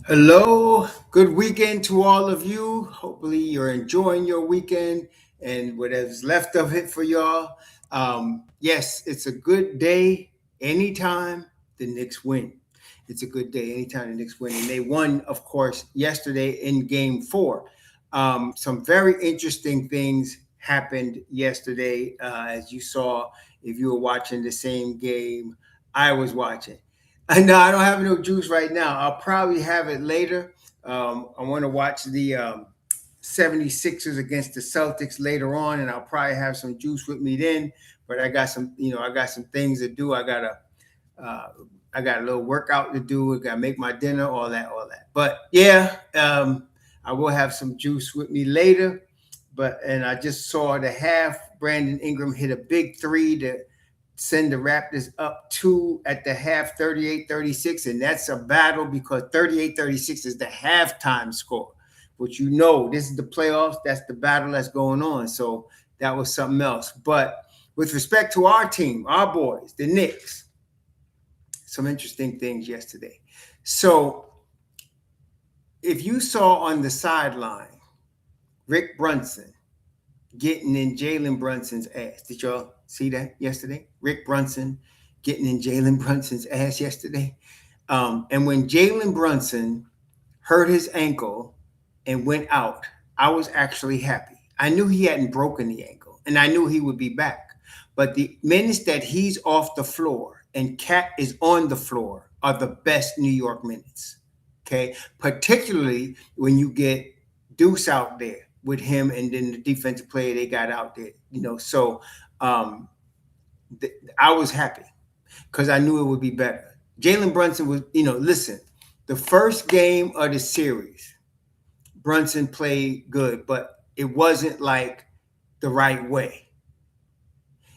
Hello, good weekend to all of you. Hopefully, you're enjoying your weekend and whatever's left of it for y'all. Yes, it's a good day anytime the Knicks win. It's a good day anytime the Knicks win. And they won, of course, yesterday in game four. Some very interesting things happened yesterday, as you saw if you were watching the same game I was watching. No, I don't have no juice right now. I'll probably have it later. I want to watch the 76ers against the Celtics later on, and I'll probably have some juice with me then. But I got I got some things to do. Uh, I got a little workout to do. I got to make my dinner, all that. But yeah, I will have some juice with me later. And I just saw the half. Brandon Ingram hit a big three to send the Raptors up two at the half 38-36. And that's a battle because 38-36 is the halftime score. But this is the playoffs. That's the battle that's going on. So that was something else. But with respect to our team, our boys, the Knicks, some interesting things yesterday. So if you saw on the sideline, Rick Brunson getting in Jalen Brunson's ass. Did y'all see that yesterday? Rick Brunson getting in Jalen Brunson's ass yesterday. And when Jalen Brunson hurt his ankle and went out, I was actually happy. I knew he hadn't broken the ankle, and I knew he would be back. But the minutes that he's off the floor and Cat is on the floor are the best New York minutes. Okay, particularly when you get Deuce out there with him, and then the defensive player they got out there. So I was happy because I knew it would be better. Jalen Brunson was, listen, the first game of the series, Brunson played good, but it wasn't like the right way,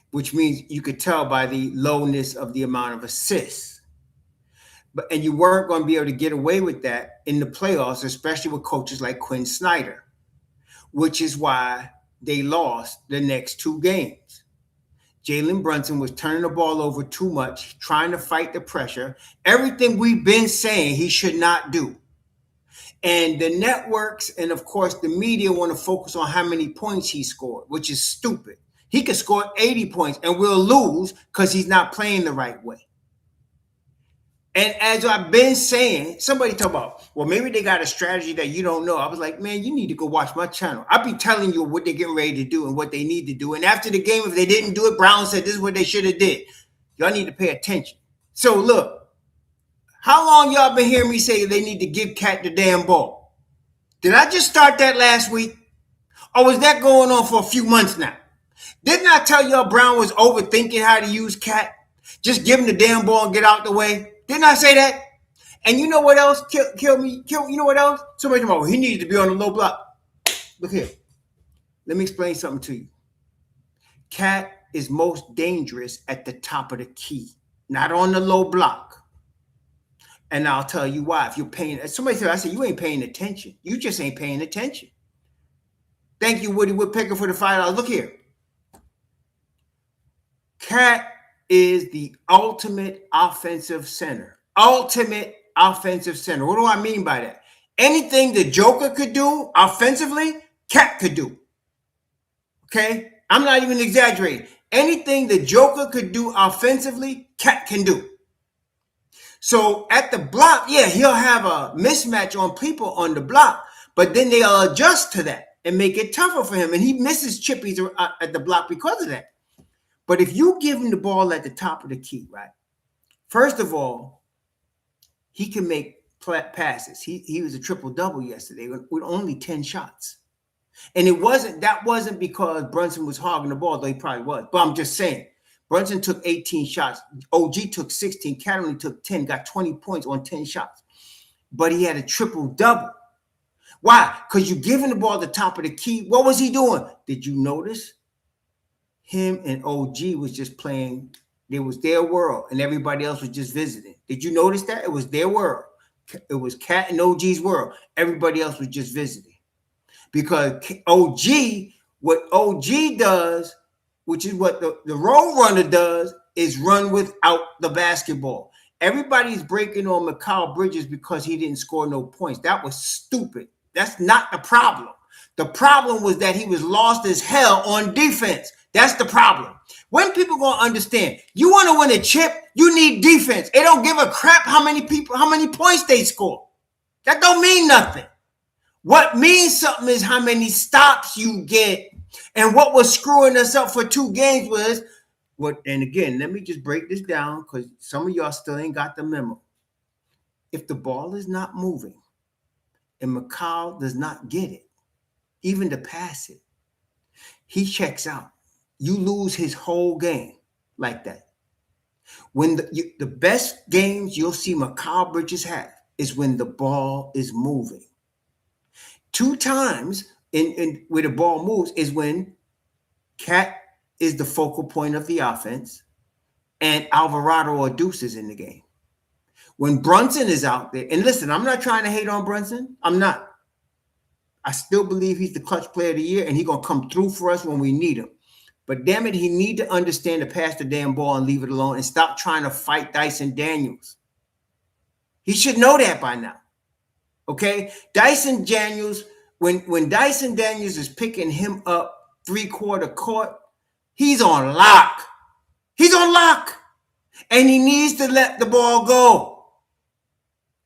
which means you could tell by the lowness of the amount of assists. And you weren't going to be able to get away with that in the playoffs, especially with coaches like Quinn Snyder, which is why they lost the next two games. Jalen Brunson was turning the ball over too much, trying to fight the pressure, everything we've been saying he should not do. And the networks and, of course, the media want to focus on how many points he scored, which is stupid. He could score 80 points and we'll lose because he's not playing the right way. And as I've been saying, somebody talk about, well, maybe they got a strategy that you don't know. I was like, man, you need to go watch my channel. I'll be telling you what they're getting ready to do and what they need to do. And after the game, if they didn't do it, Brown said this is what they should have did. Y'all need to pay attention. So look, how long y'all been hearing me say they need to give Cat the damn ball? Did I just start that last week? Or was that going on for a few months now? Didn't I tell y'all Brown was overthinking how to use Cat? Just give him the damn ball and get out the way. Didn't I say that? And you know what else killed me? You know what else? Somebody told me, he needed to be on the low block. Look here. Let me explain something to you. Cat is most dangerous at the top of the key, not on the low block. And I'll tell you why. If you're paying, somebody said, I said, you ain't paying attention. You just ain't paying attention. Thank you, Woody Woodpecker, for the $5. Look here. Cat is the ultimate offensive center. Ultimate offensive center. What do I mean by that? Anything the Joker could do offensively, Cat could do. Okay? I'm not even exaggerating. Anything the Joker could do offensively, Cat can do. So at the block, yeah, he'll have a mismatch on people on the block, but then they'll adjust to that and make it tougher for him. And he misses chippies at the block because of that. But if you give him the ball at the top of the key, right? First of all, he can make passes. He was a triple-double yesterday with only 10 shots. And that wasn't because Brunson was hogging the ball, though he probably was. But I'm just saying, Brunson took 18 shots. OG took 16. Cat only took 10, got 20 points on 10 shots. But he had a triple-double. Why? Because you give him the ball at the top of the key. What was he doing? Did you notice? Him and OG was just playing. It was their world, and everybody else was just visiting. Did you notice that? It was their world. It was Cat and OG's world. Everybody else was just visiting. Because what OG does, which is what the road runner does, is run without the basketball. Everybody's breaking on Mikal Bridges because he didn't score no points. That was stupid. That's not the problem. The problem was that he was lost as hell on defense. That's the problem. When people gonna understand, you want to win a chip, you need defense. It don't give a crap how many points they score. That don't mean nothing. What means something is how many stops you get. And what was screwing us up for 2 games was what. And again, let me just break this down because some of y'all still ain't got the memo. If the ball is not moving and Mikal does not get it, even to pass it, he checks out. You lose his whole game like that. When the best games you'll see Mikal Bridges have is when the ball is moving. 2 times in where the ball moves is when Cat is the focal point of the offense and Alvarado or Deuces in the game. When Brunson is out there, and listen, I'm not trying to hate on Brunson. I'm not. I still believe he's the clutch player of the year, and he's going to come through for us when we need him. But damn it, he need to understand to pass the damn ball and leave it alone and stop trying to fight Dyson Daniels. He should know that by now. Okay? Dyson Daniels, when Dyson Daniels is picking him up 3/4 court, he's on lock. He's on lock. And he needs to let the ball go.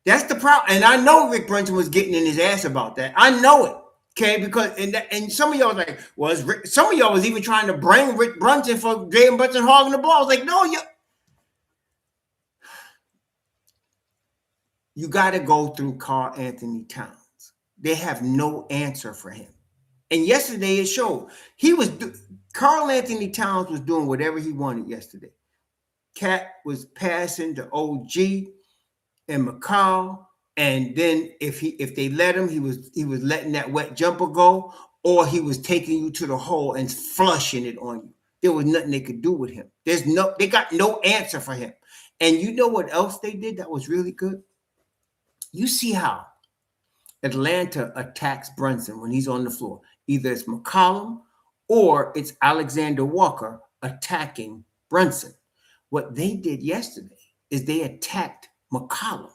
That's the problem. And I know Rick Brunson was getting in his ass about that. I know it. Okay, because and some of y'all was like, some of y'all was even trying to bring Rick Brunson for Jalen Brunson hogging the ball. I was like, no, you got to go through Karl Anthony Towns. They have no answer for him. And yesterday it showed. Karl Anthony Towns was doing whatever he wanted yesterday. Cat was passing to OG and Mikal, and then if they let him, he was letting that wet jumper go, or he was taking you to the hole and flushing it on you. There was nothing they could do with him. They got no answer for him. And you know what else they did that was really good? You see how Atlanta attacks Brunson when he's on the floor. Either it's McCollum or it's Alexander Walker attacking Brunson. What they did yesterday is they attacked McCollum,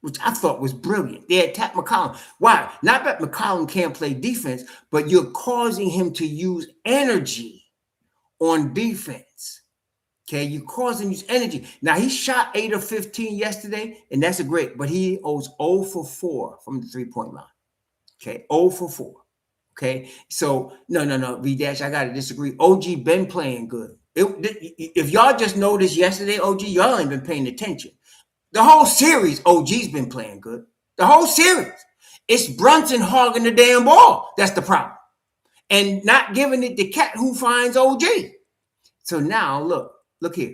which I thought was brilliant. They attacked McCollum. Why? Not that McCollum can't play defense, but you're causing him to use energy on defense. Okay, you cause him to use energy. Now, he shot 8 of 15 yesterday, and that's a great, but he owes 0 for 4 from the three-point line. Okay, 0 for 4. Okay, so no, V-Dash, I got to disagree. OG been playing good. If y'all just noticed yesterday, OG, y'all ain't been paying attention. The whole series, OG's been playing good. The whole series. It's Brunson hogging the damn ball. That's the problem. And not giving it to Cat who finds OG. So now, look here.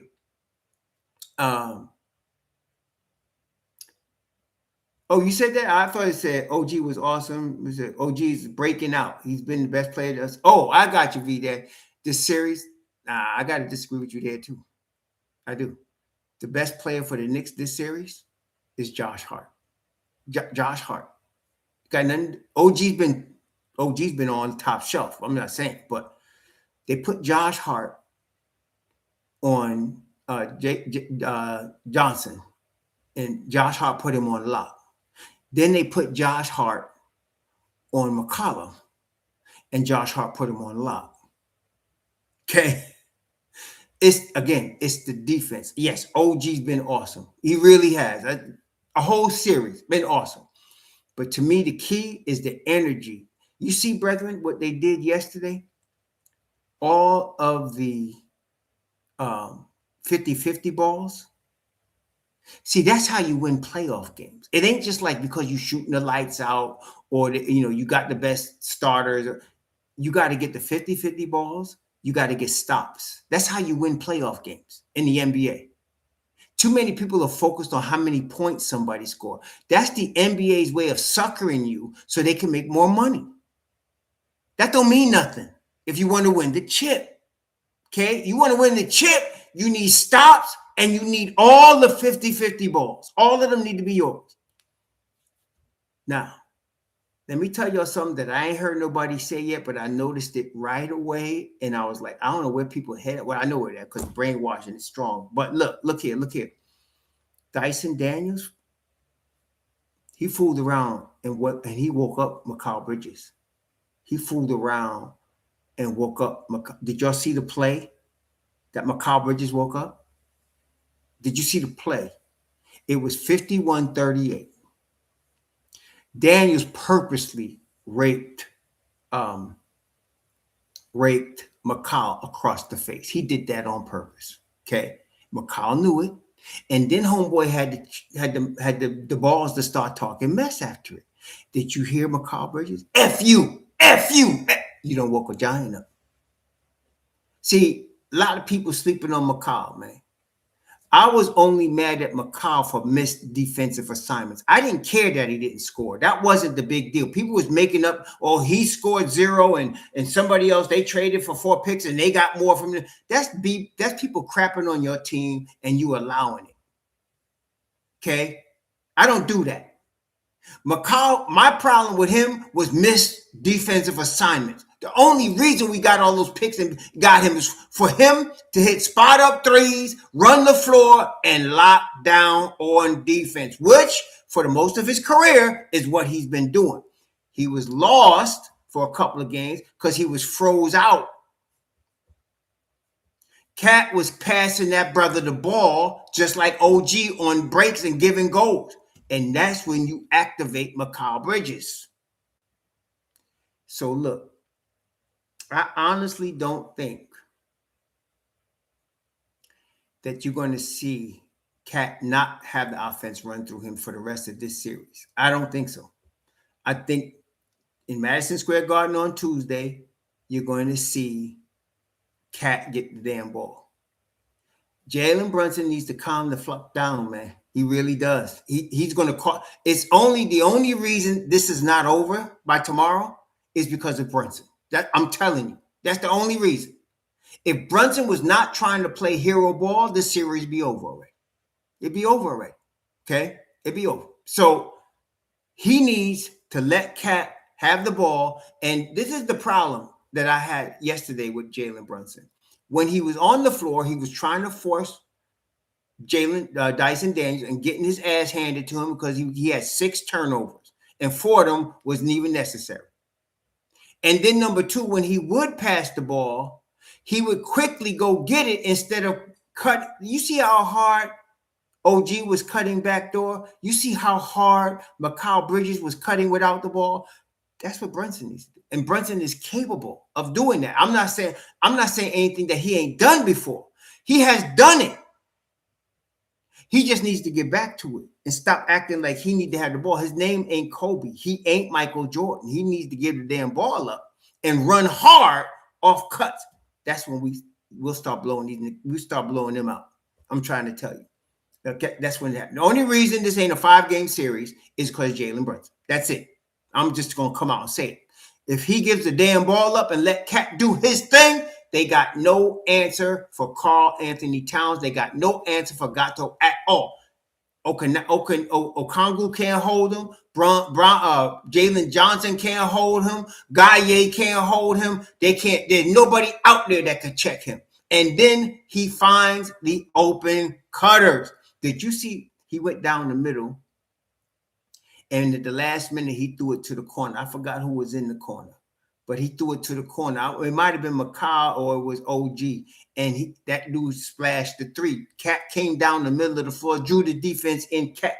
You said that? I thought it said OG was awesome. It said OG's breaking out. He's been the best player to us. Oh, I got you, V-Dash. This series, I got to disagree with you there, too. I do. The best player for the Knicks this series is Josh Hart. Josh Hart. Got nothing. OG's been on top shelf. I'm not saying, but they put Josh Hart on Johnson, and Josh Hart put him on lock. Then they put Josh Hart on McCollum, and Josh Hart put him on lock. Okay. It's the defense. Yes, OG's been awesome. He really has. A whole series, been awesome. But to me, the key is the energy. You see, brethren, what they did yesterday? All of the 50-50 balls. See, that's how you win playoff games. It ain't just like because you're shooting the lights out or you got the best starters. You got to get the 50-50 balls. You got to get stops. That's how you win playoff games in the NBA. Too many people are focused on how many points somebody scored. That's the NBA's way of suckering you so they can make more money. That don't mean nothing if you want to win the chip. Okay? You want to win the chip, you need stops and you need all the 50-50 balls. All of them need to be yours. Now, let me tell y'all something that I ain't heard nobody say yet, but I noticed it right away. And I was like, I don't know where people head. Well, I know where that because brainwashing is strong. But look here. Dyson Daniels, he fooled around and he woke up Mikal Bridges. He fooled around and woke up. Did y'all see the play that Mikal Bridges woke up? Did you see the play? It was 51-38. Daniels purposely um, raped Mikal across the face. He did that on purpose. Okay, Mikal knew it, and then homeboy had the balls to start talking mess after it. Did you hear Mikal Bridges? F you, F you. You don't woke a giant up. See, a lot of people sleeping on Mikal, man. I was only mad at Mikal for missed defensive assignments. I didn't care that he didn't score. That wasn't the big deal. People was making up, oh, he scored 0 and somebody else, they traded for 4 picks and they got more from them. That's people crapping on your team and you allowing it. Okay? I don't do that. Mikal, my problem with him was missed defensive assignments. The only reason we got all those picks and got him is for him to hit spot up threes, run the floor, and lock down on defense, which for the most of his career is what he's been doing. He was lost for a couple of games because he was froze out. Cat was passing that brother the ball just like OG on breaks and giving goals. And that's when you activate Mikal Bridges. So look, I honestly don't think that you're going to see Cat not have the offense run through him for the rest of this series. I don't think so. I think in Madison Square Garden on Tuesday, you're going to see Cat get the damn ball. Jalen Brunson needs to calm the fuck down, man. He really does. He's going to call. It's the only reason this is not over by tomorrow is because of Brunson. That I'm telling you, that's the only reason. If Brunson was not trying to play hero ball, this series be over already. It'd be over already. Okay, it'd be over. So he needs to let Cat have the ball, and this is the problem that I had yesterday with Jalen Brunson. When he was on the floor, he was trying to force Dyson Daniels and getting his ass handed to him because he had 6 turnovers, and 4 of them wasn't even necessary. And then number 2, when he would pass the ball, he would quickly go get it instead of cut. You see how hard OG was cutting backdoor? You see how hard Mikal Bridges was cutting without the ball? That's what Brunson needs to do. And Brunson is capable of doing that. I'm not saying anything that he ain't done before. He has done it. He just needs to get back to it and stop acting like he need to have the ball. His name ain't Kobe. He ain't Michael Jordan. He needs to give the damn ball up and run hard off cuts. That's when we'll start blowing them out. I'm trying to tell you. Okay, that's when it happens. The only reason this ain't a 5-game series is because Jalen Brunson. That's it. I'm just gonna come out and say it. If he gives the damn ball up and let Cat do his thing, they got no answer for Karl Anthony Towns. They got no answer for Gato at all. Okongwu can't hold him. Jalen Johnson can't hold him. Gaye can't hold him. There's nobody out there that could check him. And then he finds the open cutters. Did you see he went down the middle? And at the last minute, he threw it to the corner. I forgot who was in the corner, but he threw it to the corner. It might have been Mikal or it was OG. And that dude splashed the 3. Cat came down the middle of the floor, drew the defense in. Cat.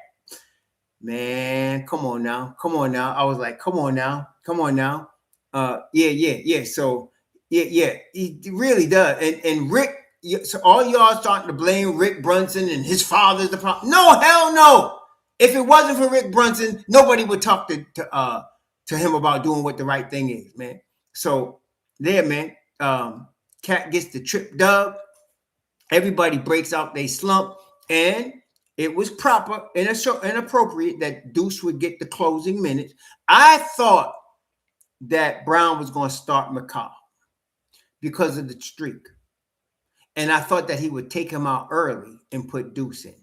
Man, come on now. I was like, come on now. Yeah. So, yeah, he really does. And Rick, so all y'all starting to blame Rick Brunson and his father's the problem. No, hell no. If it wasn't for Rick Brunson, nobody would talk to him about doing what the right thing is, man. So there, man. Cat gets the trip dub. Everybody breaks out they slump, and it was proper and appropriate that Deuce would get the closing minutes. I thought that Brown was going to start Mikal because of the streak, and I thought that he would take him out early and put Deuce in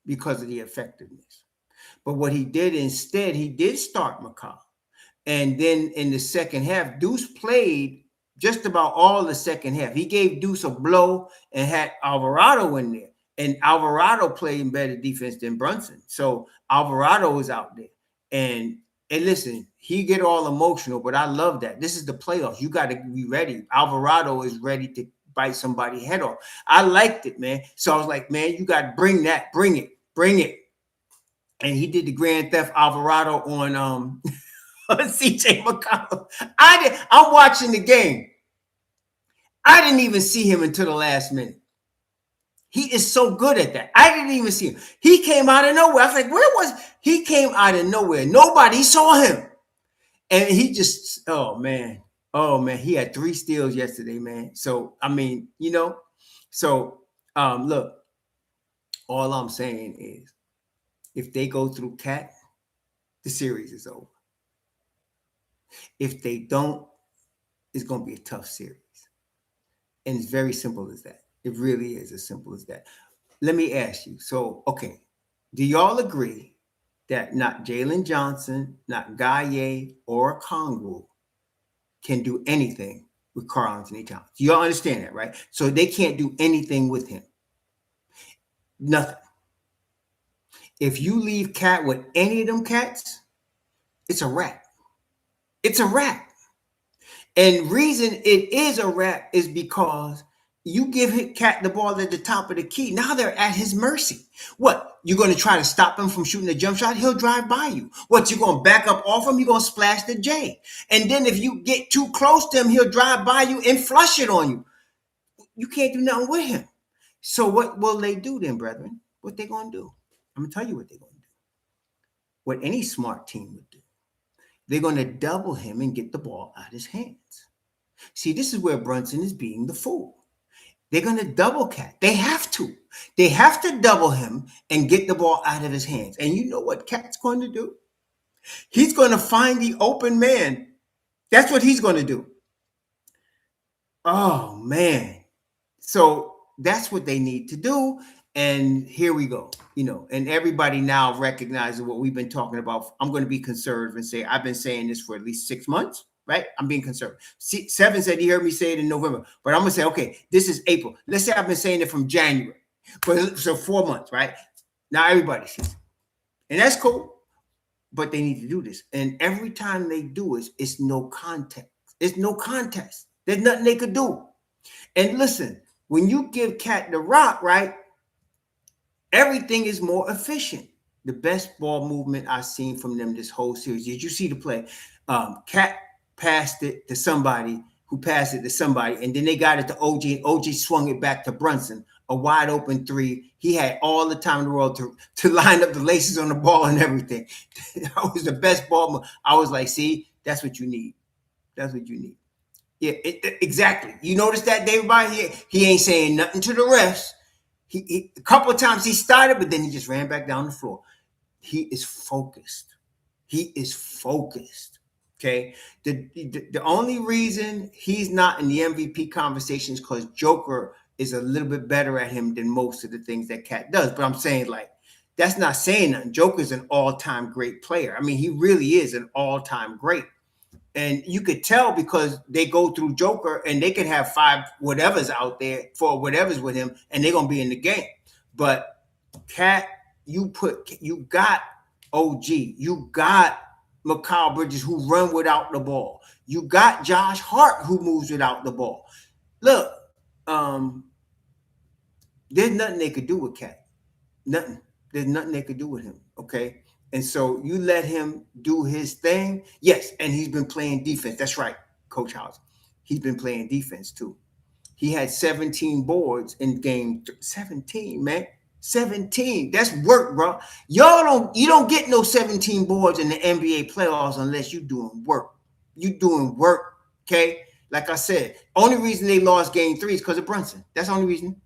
because of the effectiveness. But what he did instead, he did start Mikal. And then in the second half, Deuce played just about all the second half. He gave Deuce a blow and had Alvarado in there. And Alvarado playing better defense than Brunson. So Alvarado is out there. And listen, he get all emotional, but I love that. This is the playoffs. You got to be ready. Alvarado is ready to bite somebody's head off. I liked it, man. So I was like, man, you got to bring that. Bring it. Bring it. And he did the Grand Theft Alvarado on CJ McCollum. I'm watching the game. I didn't even see him until the last minute. He is so good at that. I didn't even see him. He came out of nowhere. I was like, where was he? Came out of nowhere. Nobody saw him. And he just, oh man, he had 3 steals yesterday, man. So, I mean, so look, all I'm saying is if they go through Cat, the series is over. If they don't, it's going to be a tough series. And it's very simple as that. It really is as simple as that. Let me ask you. So, okay, do y'all agree that not Jalen Johnson, not Gaye, or Kongu can do anything with Karl-Anthony Towns? You all understand that, right? So they can't do anything with him. Nothing. If you leave Cat with any of them cats, it's a wrap. It's a wrap. And reason it is a wrap is because you give Cat the ball at the top of the key. Now they're at his mercy. What? You're going to try to stop him from shooting a jump shot? He'll drive by you. What? You're going to back up off him? You're going to splash the J. And then if you get too close to him, he'll drive by you and flush it on you. You can't do nothing with him. So what will they do then, brethren? What they going to do? I'm going to tell you what they're going to do. What any smart team would do. They're going to double him and get the ball out of his hands. See, this is where Brunson is being the fool. They're going to double Cat. They have to. They have to double him and get the ball out of his hands. And you know what Cat's going to do? He's going to find the open man. That's what he's going to do. Oh, man. So that's what they need to do. And here we go, and everybody now recognizes what we've been talking about. I'm going to be conservative and say, I've been saying this for at least 6 months, right? I'm being conservative. Seven said he heard me say it in November, but I'm going to say, okay, this is April. Let's say I've been saying it from January. So 4 months, right? Now everybody sees it. And that's cool, but they need to do this. And every time they do it, it's no contest. It's no contest. There's nothing they could do. And listen, when you give Cat the rock, right? Everything is more efficient. The best ball movement I've seen from them this whole series. Did you see the play? Cat passed it to somebody who passed it to somebody, and then they got it to OG, and OG swung it back to Brunson, a wide open 3. He had all the time in the world to line up the laces on the ball and everything. That was the best ball move. I was like, see, that's what you need. That's what you need. Yeah, exactly. You notice that, David? He ain't saying nothing to the refs. He a couple of times he started, but then he just ran back down the floor. He is focused. He is focused. Okay. The only reason he's not in the MVP conversation is because Joker is a little bit better at him than most of the things that Cat does. But I'm saying, like, that's not saying nothing. Joker's an all-time great player. I mean, he really is an all-time great. And you could tell because they go through Joker and they can have 5 whatevers out there for whatever's with him, and they're gonna be in the game. But Cat, you got OG, you got Mikal Bridges who run without the ball. You got Josh Hart who moves without the ball. Look, there's nothing they could do with Cat. Nothing. There's nothing they could do with him. Okay. And so you let him do his thing. Yes, and he's been playing defense. That's right, Coach House. He's been playing defense too. He had 17 boards in game 17, man. 17. That's work, bro. You don't get no 17 boards in the NBA playoffs unless you're doing work. You doing work, okay? Like I said, only reason they lost game 3 is because of Brunson. That's the only reason.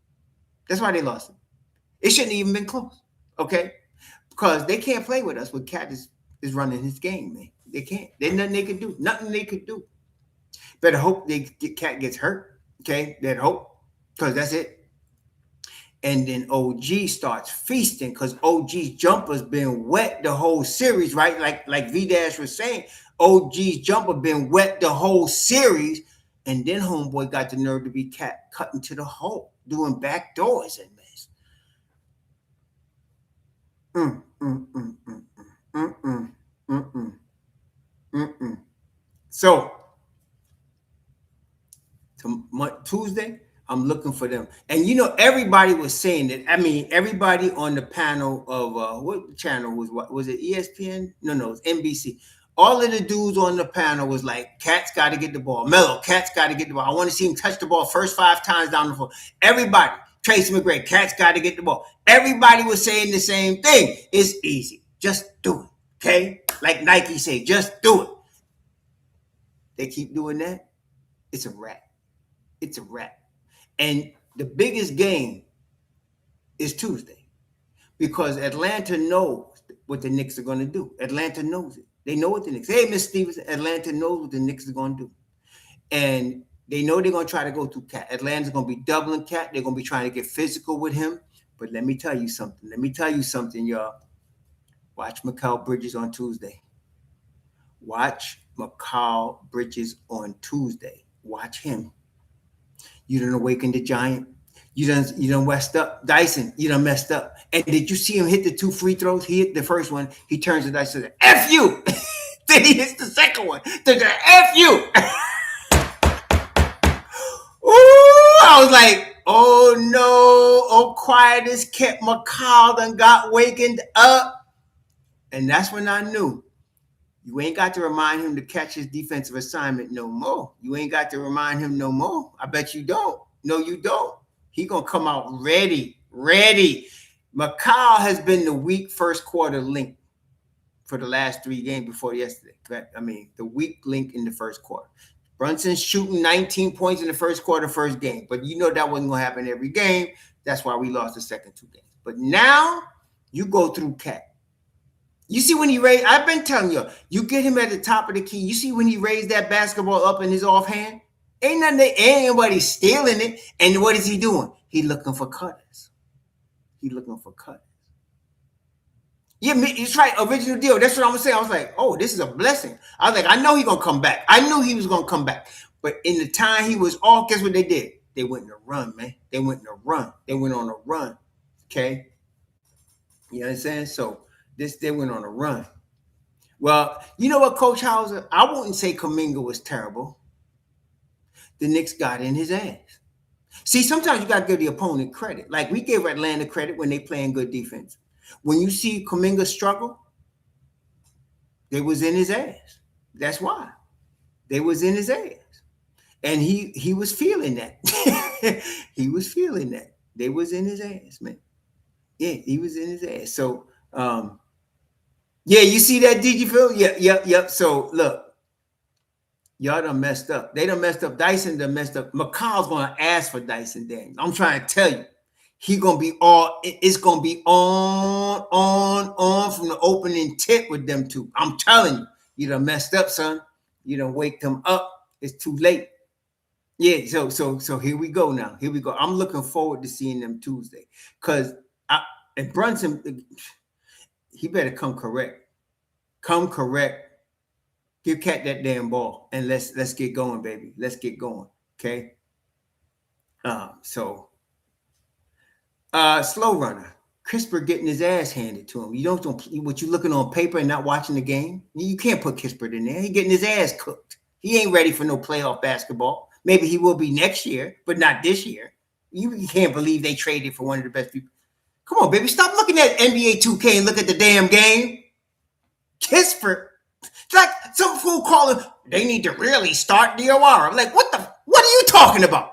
That's why they lost it. It shouldn't even been close, okay? Because they can't play with us when Cat is running his game, man. They can't. There's nothing they can do. Nothing they could do. Better hope Cat gets hurt. Okay, better hope. Because that's it. And then OG starts feasting because OG's jumper's been wet the whole series, right? Like V-Dash was saying, OG's jumper been wet the whole series. And then homeboy got the nerve to be cutting to the hole, doing back doors and mess. Mm, mm, mm, mm, mm, mm, mm, mm, mm, mm. So Tuesday, I'm looking for them. And everybody was saying that. I mean, everybody on the panel of what channel was it ESPN? No, it's NBC. All of the dudes on the panel was like, Cat's got to get the ball. Melo, Cat's got to get the ball. I want to see him touch the ball first 5 times down the floor. Everybody, Tracy McGrady, Cat's got to get the ball. Everybody was saying the same thing. It's easy. Just do it. Okay? Like Nike say, just do it. They keep doing that. It's a wrap. It's a wrap. And the biggest game is Tuesday because Atlanta knows what the Knicks are going to do. Atlanta knows it. They know what the Knicks. Hey, Miss Stevens, Atlanta knows what the Knicks are going to do. And they know they're going to try to go through Cat. Atlanta's going to be doubling Cat. They're going to be trying to get physical with him. But let me tell you something. Y'all. Watch Mikal Bridges on Tuesday. Watch Mikal Bridges on Tuesday. Watch him. You done awakened the giant. You done messed up. Dyson, you done messed up. And did you see him hit the 2 free throws? He hit the first one. He turns to Dyson and says, F you. Then he hits the second one. The F you. Ooh, I was like, oh no. Oh, quiet as kept. Mikal done got wakened up. And that's when I knew. You ain't got to remind him to catch his defensive assignment no more. You ain't got to remind him no more. I bet you don't. No, you don't. He going to come out ready. Mikal has been the weak first quarter link for the last 3 games before yesterday. I mean, the weak link in the first quarter. Brunson's shooting 19 points in the first quarter, first game. But that wasn't going to happen every game. That's why we lost the second 2 games. But now you go through Cat. You see when he raised, I've been telling you get him at the top of the key. You see when he raised that basketball up in his offhand? Ain't anybody stealing it. And what is he doing? He looking for cutters. Yeah, it's right. Original deal. That's what I'm saying. I was like, oh, this is a blessing. I was like, I know he's going to come back. I knew he was going to come back. But in the time he was off, guess what they did? They went in a run, man. They went on a run. Okay? You understand? So, they went on a run. Well, you know what, Coach Hauser? I wouldn't say Kuminga was terrible. The Knicks got in his ass. See, sometimes you got to give the opponent credit. Like we gave Atlanta credit when they playing good defense. When you see Kuminga struggle, they was in his ass. That's why. They was in his ass. And he was feeling that. He was feeling that. They was in his ass, man. Yeah, he was in his ass. So, yeah, you see that, did you feel? Yep. So, look, y'all done messed up. They done messed up. Dyson done messed up. Mikal's going to ask for Dyson Daniels. I'm trying to tell you. It's going to be on from the opening tip with them two. I'm telling you. You done messed up, son. You done wake them up. It's too late. Yeah, so here we go now. Here we go. I'm looking forward to seeing them Tuesday. Because and Brunson, he better come correct. Come correct. Give Cat that damn ball and let's get going, baby. Let's get going. Okay. Slow runner. Kisper getting his ass handed to him. You don't what you looking on paper and not watching the game? You can't put Kisper in there. He getting his ass cooked. He ain't ready for no playoff basketball. Maybe he will be next year, but not this year. You can't believe they traded for one of the best people. Come on, baby. Stop looking at NBA 2K and look at the damn game. Kisper. It's like some fool calling, they need to really start DOR. I'm like, what are you talking about?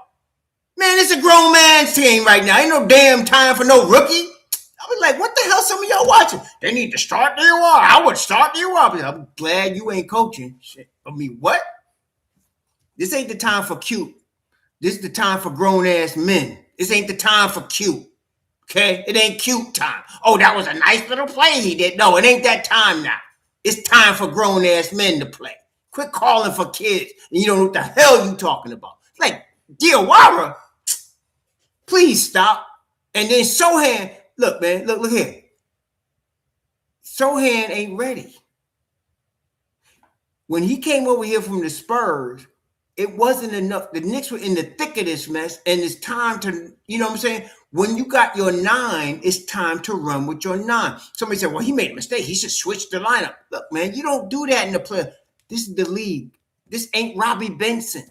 Man, it's a grown man's team right now. Ain't no damn time for no rookie. I was like, what the hell some of y'all watching? They need to start DOR. I would start DOR. I'm glad you ain't coaching. Shit. I mean, what? This ain't the time for cute. This is the time for grown-ass men. This ain't the time for cute. Okay? It ain't cute time. Oh, that was a nice little play he did. No, it ain't that time now. It's time for grown-ass men to play. Quit calling for kids, and you don't know what the hell you talking about. Like, Diawara, please stop. And then Sohan, look, man, look here. Sohan ain't ready. When he came over here from the Spurs, it wasn't enough. The Knicks were in the thick of this mess, and it's time to, you know what I'm saying? When you got your 9, it's time to run with your 9. Somebody said, well, he made a mistake. He should switch the lineup. Look, man, you don't do that in the play. This is the league. This ain't Robbie Benson.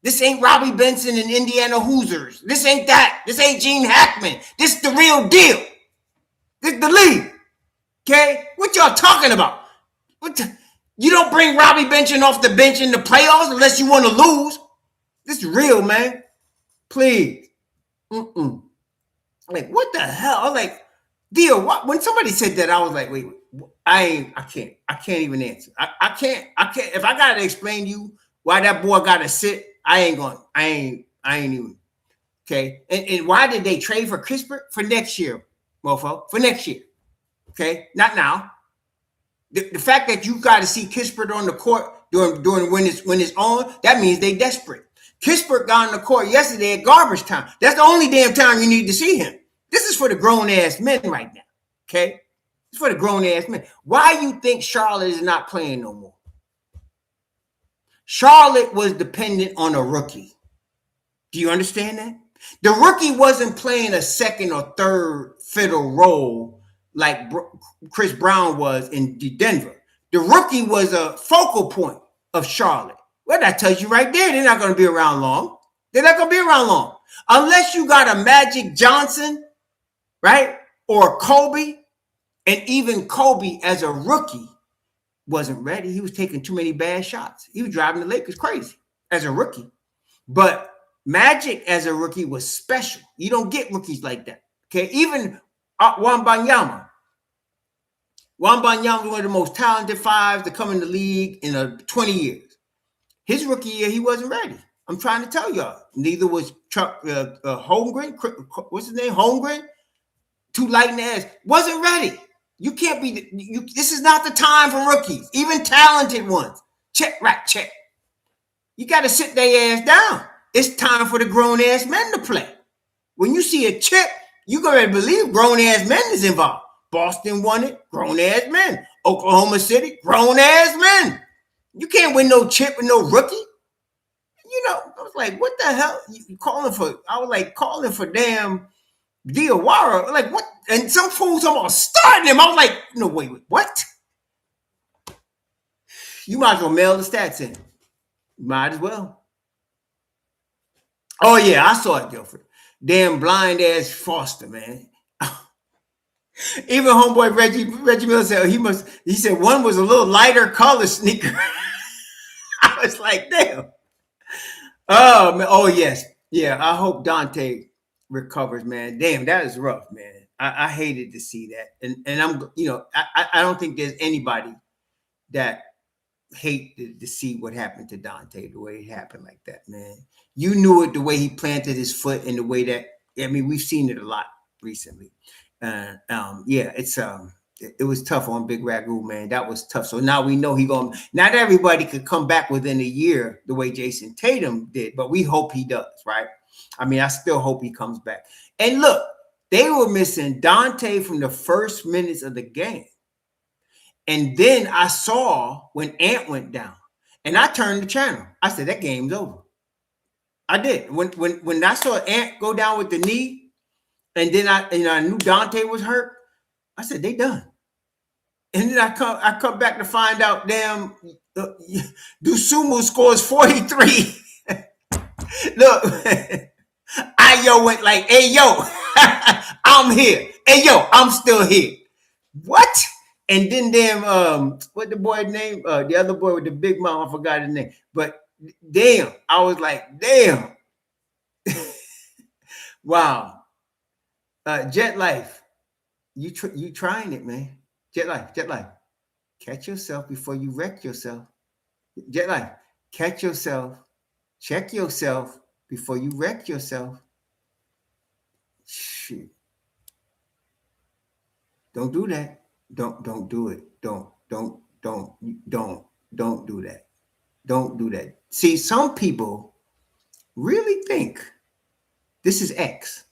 This ain't Robbie Benson and Indiana Hoosiers. This ain't that. This ain't Gene Hackman. This is the real deal. This is the league. Okay? What y'all talking about? You don't bring Robbie Benson off the bench in the playoffs unless you want to lose. This is real, man. Please. Like, what the hell? I was like, Dio, when somebody said that, I was like, wait, I can't even answer. I can't. If I gotta explain to you why that boy gotta sit, I ain't even. Okay. And why did they trade for Kispert? For next year, mofo. For next year. Okay. Not now. The fact that you got to see Kispert on the court during when it's on, that means they desperate. Kispert got on the court yesterday at garbage time. That's the only damn time you need to see him. This is for the grown-ass men right now, okay? It's for the grown-ass men. Why you think Charlotte is not playing no more? Charlotte was dependent on a rookie. Do you understand that? The rookie wasn't playing a second or third fiddle role like Chris Brown was in Denver. The rookie was a focal point of Charlotte. Well, that tells you right there, they're not going to be around long. They're not going to be around long. Unless you got a Magic Johnson, right? Or Kobe. And even Kobe as a rookie wasn't ready. He was taking too many bad shots. He was driving the Lakers crazy as a rookie. But Magic as a rookie was special. You don't get rookies like that. Okay, even Wembanyama. Wembanyama was one of the most talented fives to come in the league in 20 years. His rookie year, he wasn't ready. I'm trying to tell y'all. Neither was Chuck Holmgren. What's his name? Holmgren. Too light in the ass. Wasn't ready. You can't be. This is not the time for rookies, even talented ones. Check, right, check. You got to sit their ass down. It's time for the grown-ass men to play. When you see a chip, you got to believe grown-ass men is involved. Boston won it, grown-ass men. Oklahoma City, grown-ass men. You can't win no chip with no rookie. You know, I was like, what the hell? You calling for? I was like, calling for damn Diawara. Like, what? And some fools talking about starting him. I was like, no, wait, what? You might as well mail the stats in. Might as well. Oh, yeah, I saw it, Guilford. Damn blind ass Foster, man. Even homeboy Reggie Miller said he said one was a little lighter color sneaker. I was like, damn. Oh man, oh yes. Yeah, I hope Dante recovers, man. Damn, that is rough, man. I hated to see that. And I'm, I don't think there's anybody that hate to see what happened to Dante the way it happened like that, man. You knew it the way he planted his foot and the way that, I mean, we've seen it a lot recently. Yeah, it was tough on Big Ragu, man. That was tough. So now we know not everybody could come back within a year the way Jason Tatum did, but we hope he does, right? I mean, I still hope he comes back. And look, they were missing Dante from the first minutes of the game. And then I saw when Ant went down and I turned the channel. I said, that game's over. I did. When I saw Ant go down with the knee and then I knew Dante was hurt, I said, they done. And then I come back to find out, damn, Dusumu scores 43. Look, Ayo went like, hey, yo, I'm here. Hey, yo, I'm still here. What? And then damn, what the boy name? The other boy with the big mouth, I forgot his name. But damn, I was like, damn. Wow. Jet Life. You trying it, man. Jet Life. Catch yourself before you wreck yourself. Jet Life. Catch yourself. Check yourself before you wreck yourself. Shit. Don't do that. Don't do it. Don't do that. Don't do that. See, some people really think this is X.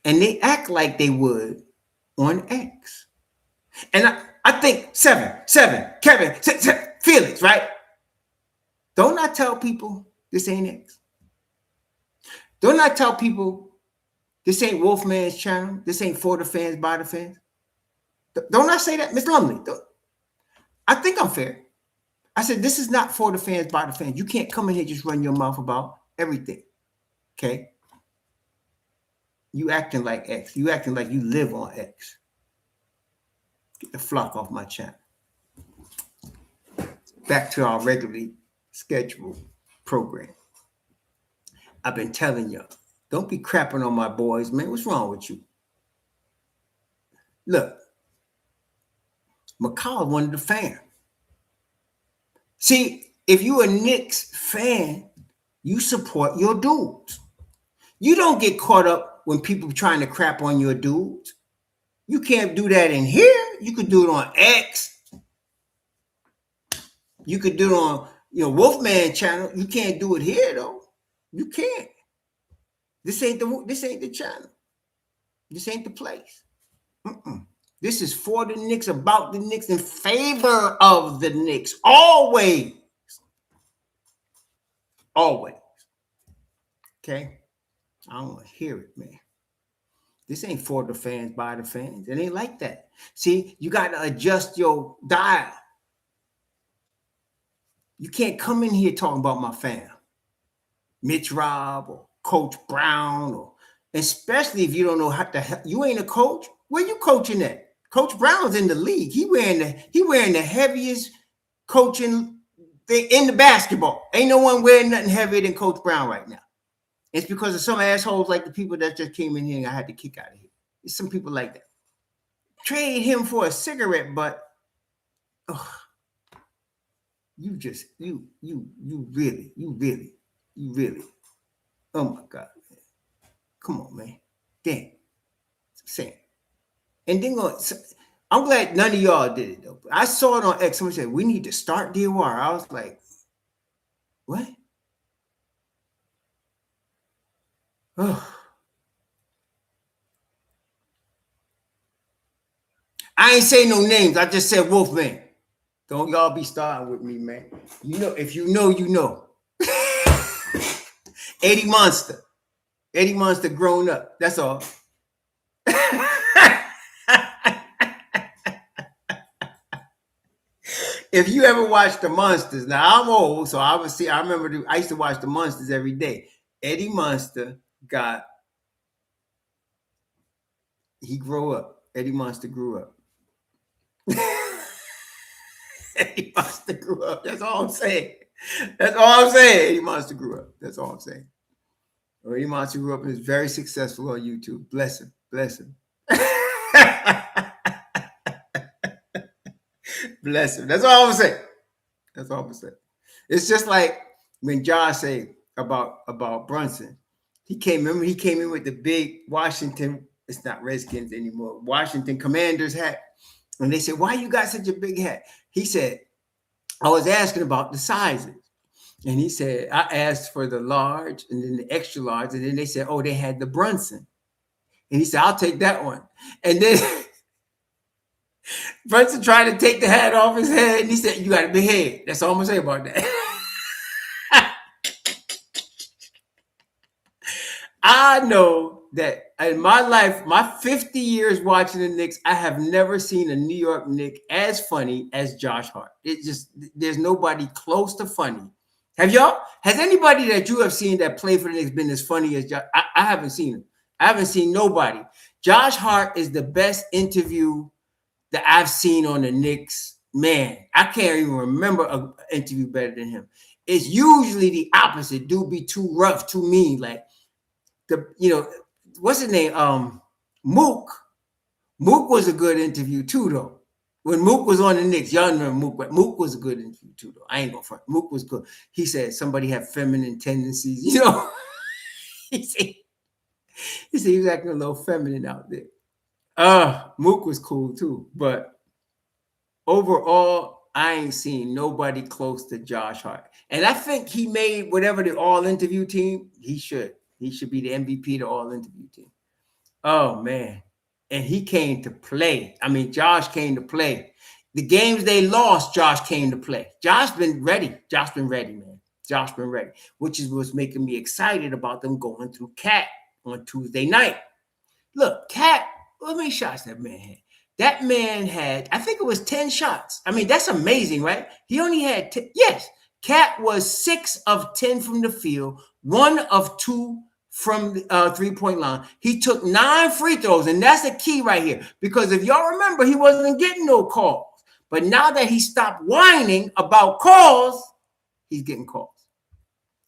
And they act like they would on X. And I think seven, Kevin, Felix, right? Don't I tell people this ain't X? Don't I tell people This ain't Wolfman's channel. This ain't for the fans, by the fans. Don't I say that, Miss Lumley? I think I'm fair. I said, this is not for the fans, by the fans. You can't come in here and just run your mouth about everything. Okay? You acting like X. You acting like you live on X. Get the flock off my channel. Back to our regularly scheduled program. I've been telling y'all, don't be crapping on my boys, man. What's wrong with you? Look, Mikal wanted the fan. See, if you a Knicks fan, you support your dudes. You don't get caught up when people trying to crap on your dudes. You can't do that in here. You could do it on X. You could do it on Wolfman channel. You can't do it here though. You can't. This ain't the channel. This ain't the place. This is for the Knicks, about the Knicks, in favor of the Knicks. Always. Always. Okay? I don't want to hear it, man. This ain't for the fans, by the fans. It ain't like that. See, you got to adjust your dial. You can't come in here talking about my fam. Mitch Robb or Coach Brown, or especially if you don't know how to help. You ain't a coach. Where you coaching at? Coach Brown's in the league. He wearing the heaviest coaching thing in the basketball. Ain't no one wearing nothing heavier than Coach Brown right now. It's because of some assholes like the people that just came in here and I had to kick out of here. It's some people like that. Trade him for a cigarette, but you really. Oh my God, man. Come on, man. Damn. Sam. And then I'm glad none of y'all did it though. I saw it on X. Someone said, we need to start DOR. I was like, what? Oh. I ain't say no names. I just said Wolfman. Don't y'all be starting with me, man. You know, if you know, you know. Eddie Monster. Eddie Monster grown up. That's all. If you ever watched the Monsters, now I'm old, so I remember I used to watch the Monsters every day. Eddie Monster he grew up. Eddie Monster grew up. Eddie Monster grew up. That's all I'm saying. That's all I'm saying. Eddie Monster grew up. That's all I'm saying. Eddie Monster grew up and is very successful on YouTube. Bless him. Bless him. Bless him. That's all I'm saying. That's all I'm saying. It's just like when Josh said about Brunson. He came in with the big Washington, it's not Redskins anymore, Washington Commanders hat. And they said, why you got such a big hat? He said, I was asking about the sizes. And he said, I asked for the large and then the extra large. And then they said, oh, they had the Brunson. And he said, I'll take that one. And then Brunson tried to take the hat off his head. And he said, you got a big head. That's all I'm going to say about that. I know that in my life, my 50 years watching the Knicks, I have never seen a New York Knick as funny as Josh Hart. There's nobody close to funny. Has anybody that you have seen that played for the Knicks been as funny as Josh? I haven't seen him. I haven't seen nobody. Josh Hart is the best interview that I've seen on the Knicks. Man, I can't even remember an interview better than him. It's usually the opposite. Dude be too rough, too mean. Like, what's his name? Mook. Mook was a good interview too, though. When Mook was on the Knicks, y'all remember Mook, but Mook was a good interview too, though. I ain't gonna front. Mook was good. He said somebody had feminine tendencies, he said he was acting a little feminine out there. Mook was cool too, but overall, I ain't seen nobody close to Josh Hart. And I think he made whatever the all-interview team, he should. He should be the MVP of the all-interview team. Oh, man. And he came to play. I mean, Josh came to play. The games they lost, Josh came to play. Josh been ready. Josh been ready, man. Josh been ready, which is what's making me excited about them going through Cat on Tuesday night. Look, Cat, how many shots that man had? That man had, I think it was 10 shots. I mean, that's amazing, right? He only had 10. Yes, Cat was 6 of 10 from the field, 1 of 2 from the 3-point line. He took 9 free throws, and that's the key right here. Because if y'all remember, he wasn't getting no calls. But now that he stopped whining about calls, he's getting calls.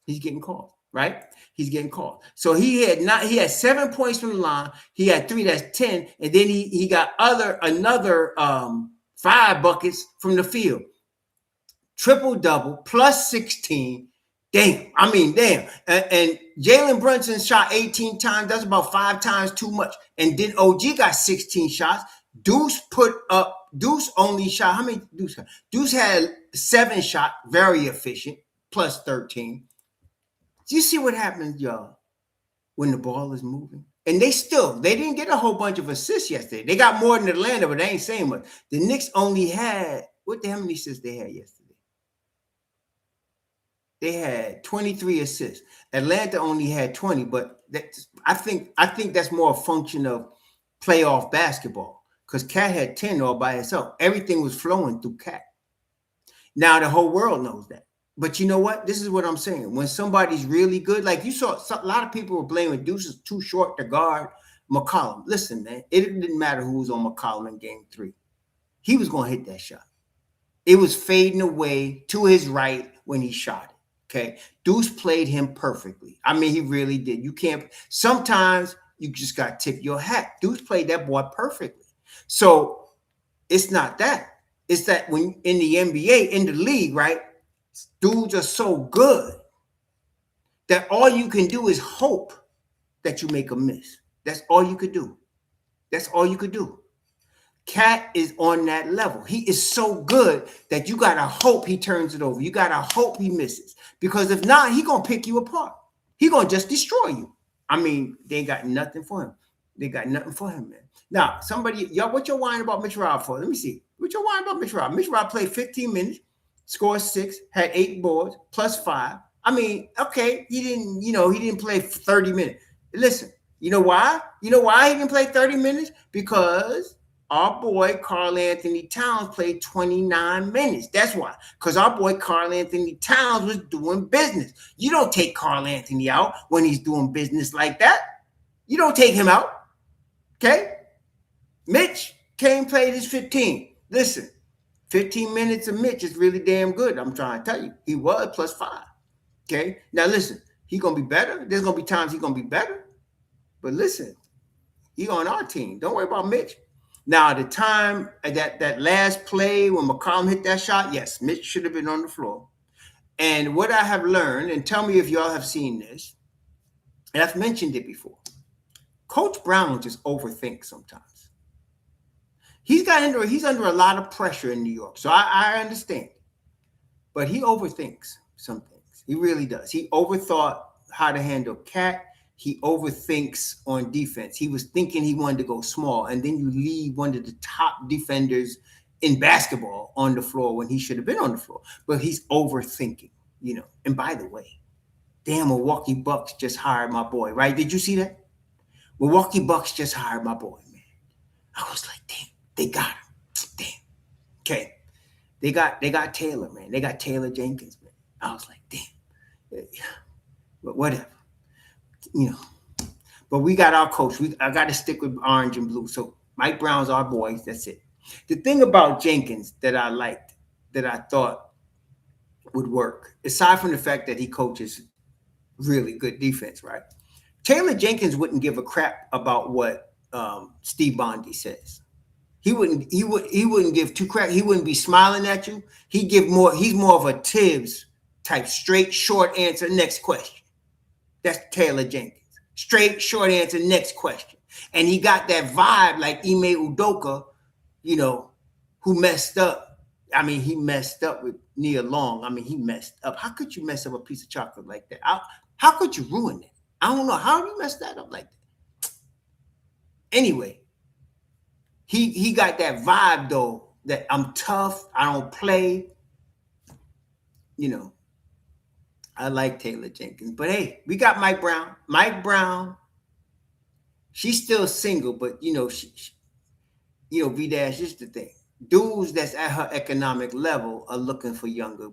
He's getting called, right? He's getting called. So he had 7 points from the line. He had 3, that's 10, and then he got another 5 buckets from the field. Triple double plus 16. Damn. I mean, damn. And Jalen Brunson shot 18 times. That's about 5 times too much. And then OG got 16 shots. Deuce only shot, how many Deuce got? Deuce had 7 shots, very efficient, plus 13. Do you see what happens, y'all, when the ball is moving? And they didn't get a whole bunch of assists yesterday. They got more than Atlanta, but they ain't saying much. The Knicks only had, how many assists they had yesterday? They had 23 assists. Atlanta only had 20, but I think that's more a function of playoff basketball because Cat had 10 all by itself. Everything was flowing through Cat. Now the whole world knows that. But you know what? This is what I'm saying. When somebody's really good, like you saw, a lot of people were blaming Deuces too short to guard McCollum. Listen, man, it didn't matter who was on McCollum in game 3. He was going to hit that shot. It was fading away to his right when he shot it. Okay. Deuce played him perfectly. I mean, he really did. You can't, sometimes you just got to tip your hat. Deuce played that boy perfectly. So it's not that. It's that when in the NBA, in the league, right? Dudes are so good that all you can do is hope that you make a miss. That's all you could do. That's all you could do. Cat is on that level. He is so good that you got to hope he turns it over. You got to hope he misses. Because if not, he going to pick you apart. He going to just destroy you. I mean, they got nothing for him. They got nothing for him, man. Now, y'all, what you're whining about Mitch Rob for? Let me see. What you're whining about Mitch Rob? Mitch Rob played 15 minutes, scored 6, had 8 boards, plus 5. I mean, okay, he didn't play 30 minutes. Listen, you know why? You know why he didn't play 30 minutes? Because our boy Karl Anthony Towns played 29 minutes. That's why. Because our boy Karl Anthony Towns was doing business. You don't take Karl Anthony out when he's doing business like that. You don't take him out. Okay? Mitch played his 15. Listen, 15 minutes of Mitch is really damn good. I'm trying to tell you. He was plus 5. Okay? Now listen, he's going to be better. There's going to be times he's going to be better. But listen, he on our team. Don't worry about Mitch. Now, the time that last play when McCollum hit that shot, yes, Mitch should have been on the floor. And what I have learned, and tell me if y'all have seen this, and I've mentioned it before, Coach Brown just overthinks sometimes. He's under a lot of pressure in New York, so I understand. But he overthinks some things. He really does. He overthought how to handle Cat. He overthinks on defense. He was thinking he wanted to go small, and then you leave one of the top defenders in basketball on the floor when he should have been on the floor. But he's overthinking, And by the way, damn, Milwaukee Bucks just hired my boy, right? Did you see that? Milwaukee Bucks just hired my boy, man. I was like, damn, they got him. Damn. Okay. They got Taylor, man. They got Taylor Jenkins, man. I was like, damn. But whatever. But we got our coach. I got to stick with orange and blue. So Mike Brown's our boy. That's it. The thing about Jenkins that I liked, that I thought would work, aside from the fact that he coaches really good defense, right? Taylor Jenkins wouldn't give a crap about what Steve Bondy says. He wouldn't give 2 crap. He wouldn't be smiling at you. He's more of a Tibbs type, straight, short answer, next question. That's Taylor Jenkins. Straight, short answer, next question. And he got that vibe like Ime Udoka, who messed up. I mean, he messed up with Nia Long. I mean, he messed up. How could you mess up a piece of chocolate like that? How could you ruin it? I don't know. How do you mess that up like that? Anyway, he got that vibe, though, that I'm tough. I don't play. I like Taylor Jenkins. But, hey, we got Mike Brown. Mike Brown She's still single, but V dash is the thing. Dudes that's at her economic level are looking for younger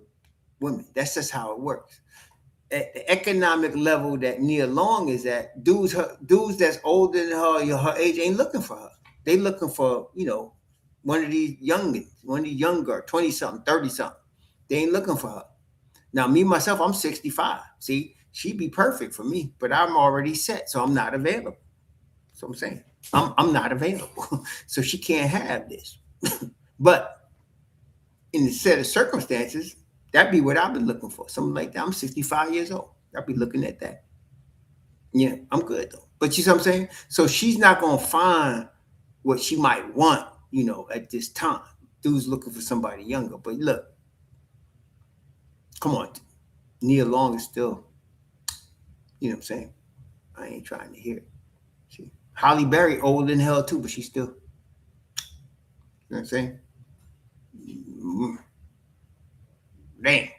women. That's just how it works. At the economic level that Nia Long is at, dudes that's older than her age ain't looking for her. They looking for, one of these younger, 20 something, 30 something. They ain't looking for her. Now, me myself, I'm 65. See, she'd be perfect for me, but I'm already set, so I'm not available. That's what I'm saying. I'm not available. So she can't have this. But in the set of circumstances, that'd be what I've been looking for. Something like that. I'm 65 years old. I'd be looking at that. Yeah, I'm good though. But you see what I'm saying? So she's not gonna find what she might want, at this time. Dude's looking for somebody younger. But look, come on. Nia Long is still, you know what I'm saying? I ain't trying to hear it. See? Holly Berry old in hell too, but she's still, you know what I'm saying? Damn.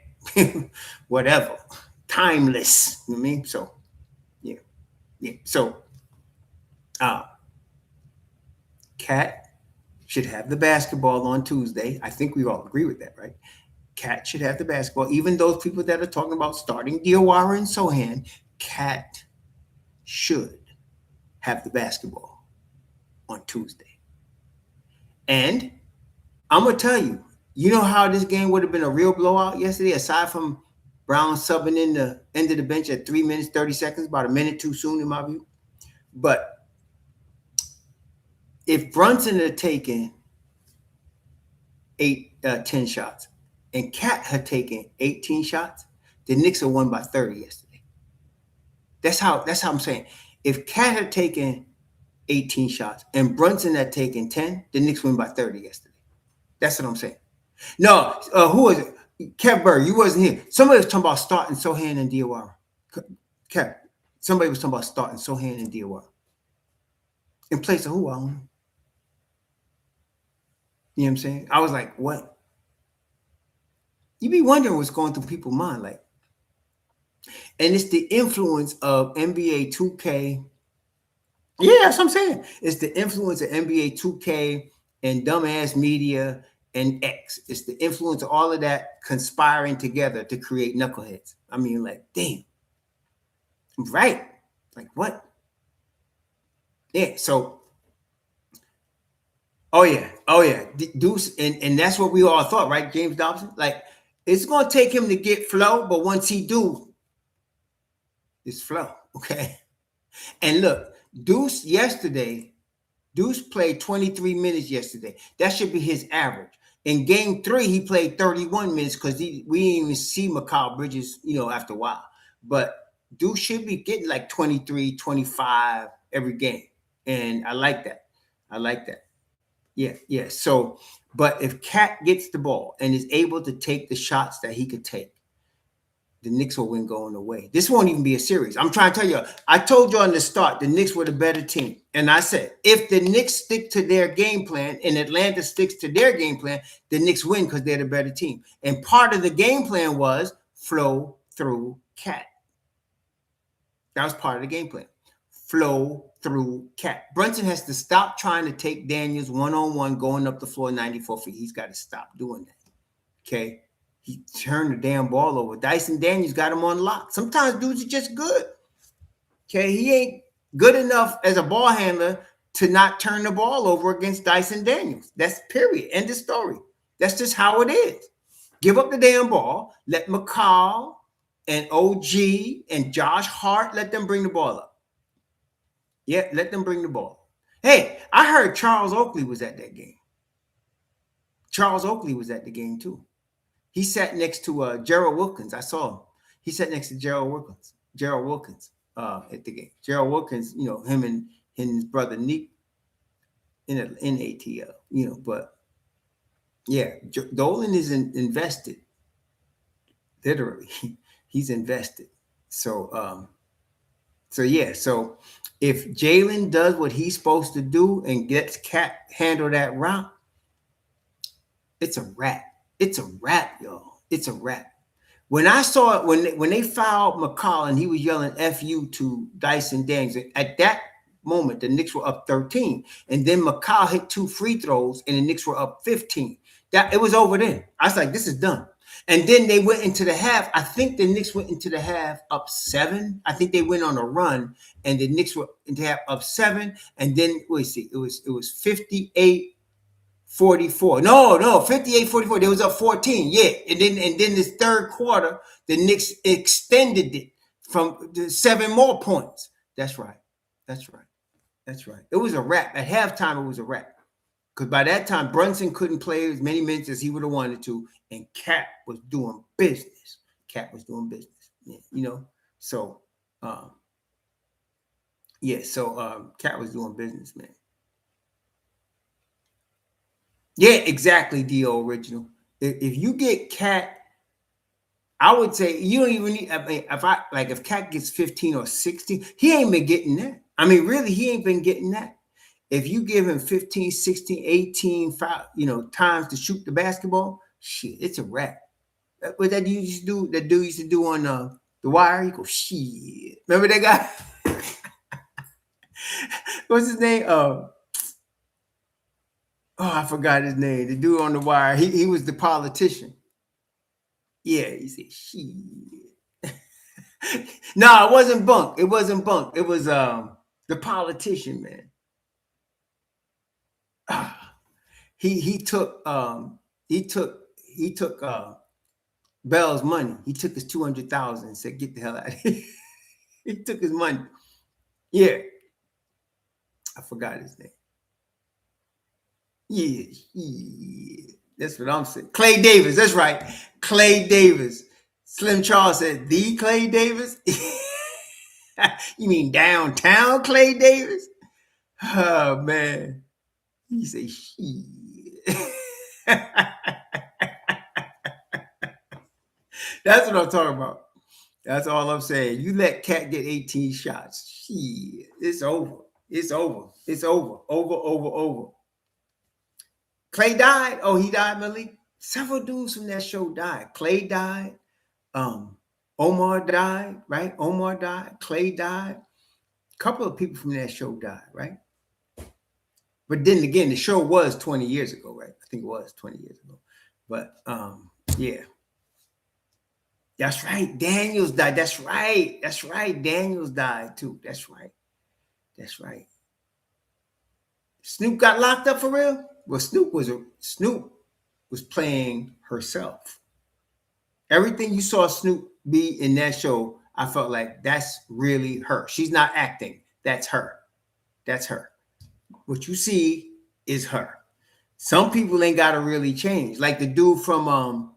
Whatever. Timeless. You know what I mean? So, yeah. Yeah. So, uh, Cat should have the basketball on Tuesday. I think we all agree with that, right? Cat should have the basketball. Even those people that are talking about starting Diawara and Sohan, Cat should have the basketball on Tuesday. And I'm going to tell you, you know how this game would have been a real blowout yesterday, aside from Brown subbing in the end of the bench at 3 minutes, 30 seconds, about a minute too soon in my view. But if Brunson had taken 10 shots and Cat had taken 18 shots, the Knicks had won by 30 yesterday. That's how I'm saying. If Cat had taken 18 shots and Brunson had taken 10, the Knicks win by 30 yesterday. That's what I'm saying. No, who was it? Kev Burr, you wasn't here. Somebody was talking about starting Sohan and Diawara. Kev, somebody was talking about starting Sohan and Diawara. In place of who? I don't know. You know what I'm saying? I was like, what? You be wondering what's going through people's mind, like. And it's the influence of NBA 2K. Yeah, that's what I'm saying. It's the influence of NBA 2K and dumbass media and X. It's the influence of all of that conspiring together to create knuckleheads. I mean, like, damn. Right. Like, what? Yeah, so, oh yeah. Deuce, and that's what we all thought, right, James Dobson? Like, it's going to take him to get flow, but once he do, it's flow, okay? And look, Deuce played 23 minutes yesterday. That should be his average. In game 3, he played 31 minutes because we didn't even see Mikal Bridges, after a while. But Deuce should be getting like 23, 25 every game. And I like that. Yeah. So, but if Cat gets the ball and is able to take the shots that he could take, the Knicks will win going away. This won't even be a series. I'm trying to tell you, I told you on the start, the Knicks were the better team. And I said, if the Knicks stick to their game plan and Atlanta sticks to their game plan, the Knicks win because they're the better team. And part of the game plan was flow through Cat. That was part of the game plan. Flow through Cat. Brunson has to stop trying to take Daniels one-on-one going up the floor 94 feet. He's got to stop doing that. Okay? He turned the damn ball over. Dyson Daniels got him on lock. Sometimes dudes are just good. Okay, he ain't good enough as a ball handler to not turn the ball over against Dyson Daniels. That's period. End of story. That's just how it is. Give up the damn ball. Let Mikal and OG and Josh Hart, let them bring the ball up. Yeah, let them bring the ball. Hey, I heard Charles Oakley was at that game. Charles Oakley was at the game too. He sat next to Gerald Wilkins. I saw him. He sat next to Gerald Wilkins. At the game. Gerald Wilkins, him and his brother Nick in ATL. But yeah, Dolan is invested. Literally, he's invested. So yeah. So if Jalen does what he's supposed to do and gets Cat handle that route, it's a wrap. It's a wrap, y'all. It's a wrap. When I saw it, when they fouled Mikal and he was yelling "F you" to Dyson Daniels, at that moment, the Knicks were up 13. And then Mikal hit 2 free throws and the Knicks were up 15. That it was over then. I was like, this is done. And then they went into the half. I think the Knicks went into the half up 7. I think they went on a run, and the Knicks were into half up 7. And then it was 58-44. No, 58-44. They was up 14. Yeah. And then this third quarter, the Knicks extended it from 7 more points. That's right. It was a wrap. At halftime, it was a wrap. Because by that time, Brunson couldn't play as many minutes as he would have wanted to, and Cat was doing business. Yeah, So, Cat was doing business, man. Yeah, exactly, D.O. Original. If you get Cat, I would say you don't even need. I mean, if Cat gets 15 or 16, he ain't been getting that. I mean, really, he ain't been getting that. If you give him 15, 16, 18, times to shoot the basketball, shit, it's a wrap. What that dude used to do, on The Wire, he goes, shit. Remember that guy? What's his name? I forgot his name. The dude on The Wire. He was the politician. Yeah, he said, shit. No, it wasn't Bunk. It wasn't Bunk. It was the politician, man. He took Bell's money. He took his 200,000 and said, "Get the hell out of here." He took his money. Yeah, I forgot his name. Yeah, that's what I'm saying. Clay Davis. That's right, Clay Davis. Slim Charles said, "The Clay Davis." You mean downtown Clay Davis? Oh man. He say, "Shit." That's what I'm talking about. That's all I'm saying. You let Cat get 18 shots. Shit, it's over. It's over. It's over. Over. Clay died. Oh, he died, Malik. Several dudes from that show died. Clay died. Omar died, right? Omar died. Clay died. A couple of people from that show died, right? But then again, the show was 20 years ago, right? I think it was 20 years ago. But yeah. That's right. Daniels died. That's right. Daniels died too. That's right. Snoop got locked up for real? Well, Snoop was playing herself. Everything you saw Snoop be in that show, I felt like that's really her. She's not acting. That's her. What you see is her. Some people ain't got to really change. Like the dude from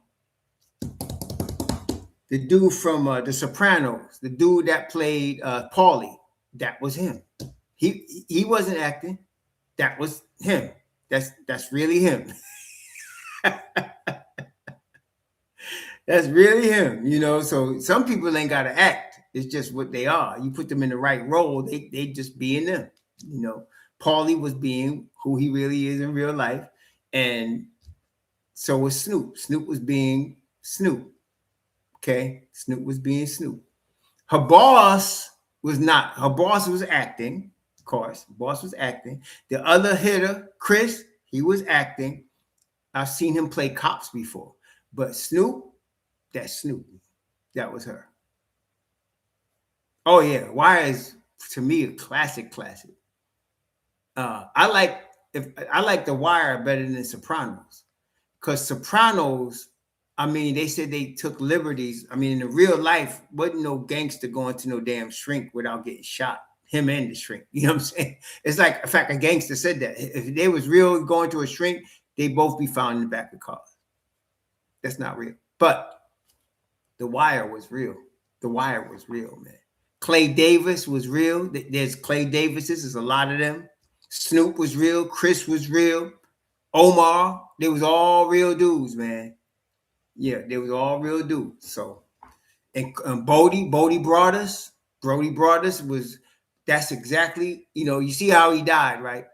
The Sopranos, the dude that played Paulie, that was him. He wasn't acting. That was him. That's really him. That's really him, So some people ain't got to act. It's just what they are. You put them in the right role, they just being them, Paulie was being who he really is in real life, and so was Snoop. Snoop was being Snoop. Okay, Snoop was being Snoop. Her boss was not. Her boss was acting, of course. Boss was acting. The other hitter, Chris, he was acting. I've seen him play cops before, but Snoop, that's Snoop. That was her. Oh yeah, Wire is to me a classic. I like The Wire better than Sopranos, because Sopranos, I mean, they said they took liberties. I mean, in the real life, wasn't no gangster going to no damn shrink without getting shot. Him and the shrink. You know what I'm saying? It's like, in fact, a gangster said that. If they was real going to a shrink, they'd both be found in the back of cars. That's not real. But The Wire was real. The Wire was real, man. Clay Davis was real. There's Clay Davises. There's a lot of them. Snoop was real. Chris was real. Omar. They was all real dudes, man. Yeah, they was all real dudes. So, and Bodie brought us. That's exactly, you see how he died, right?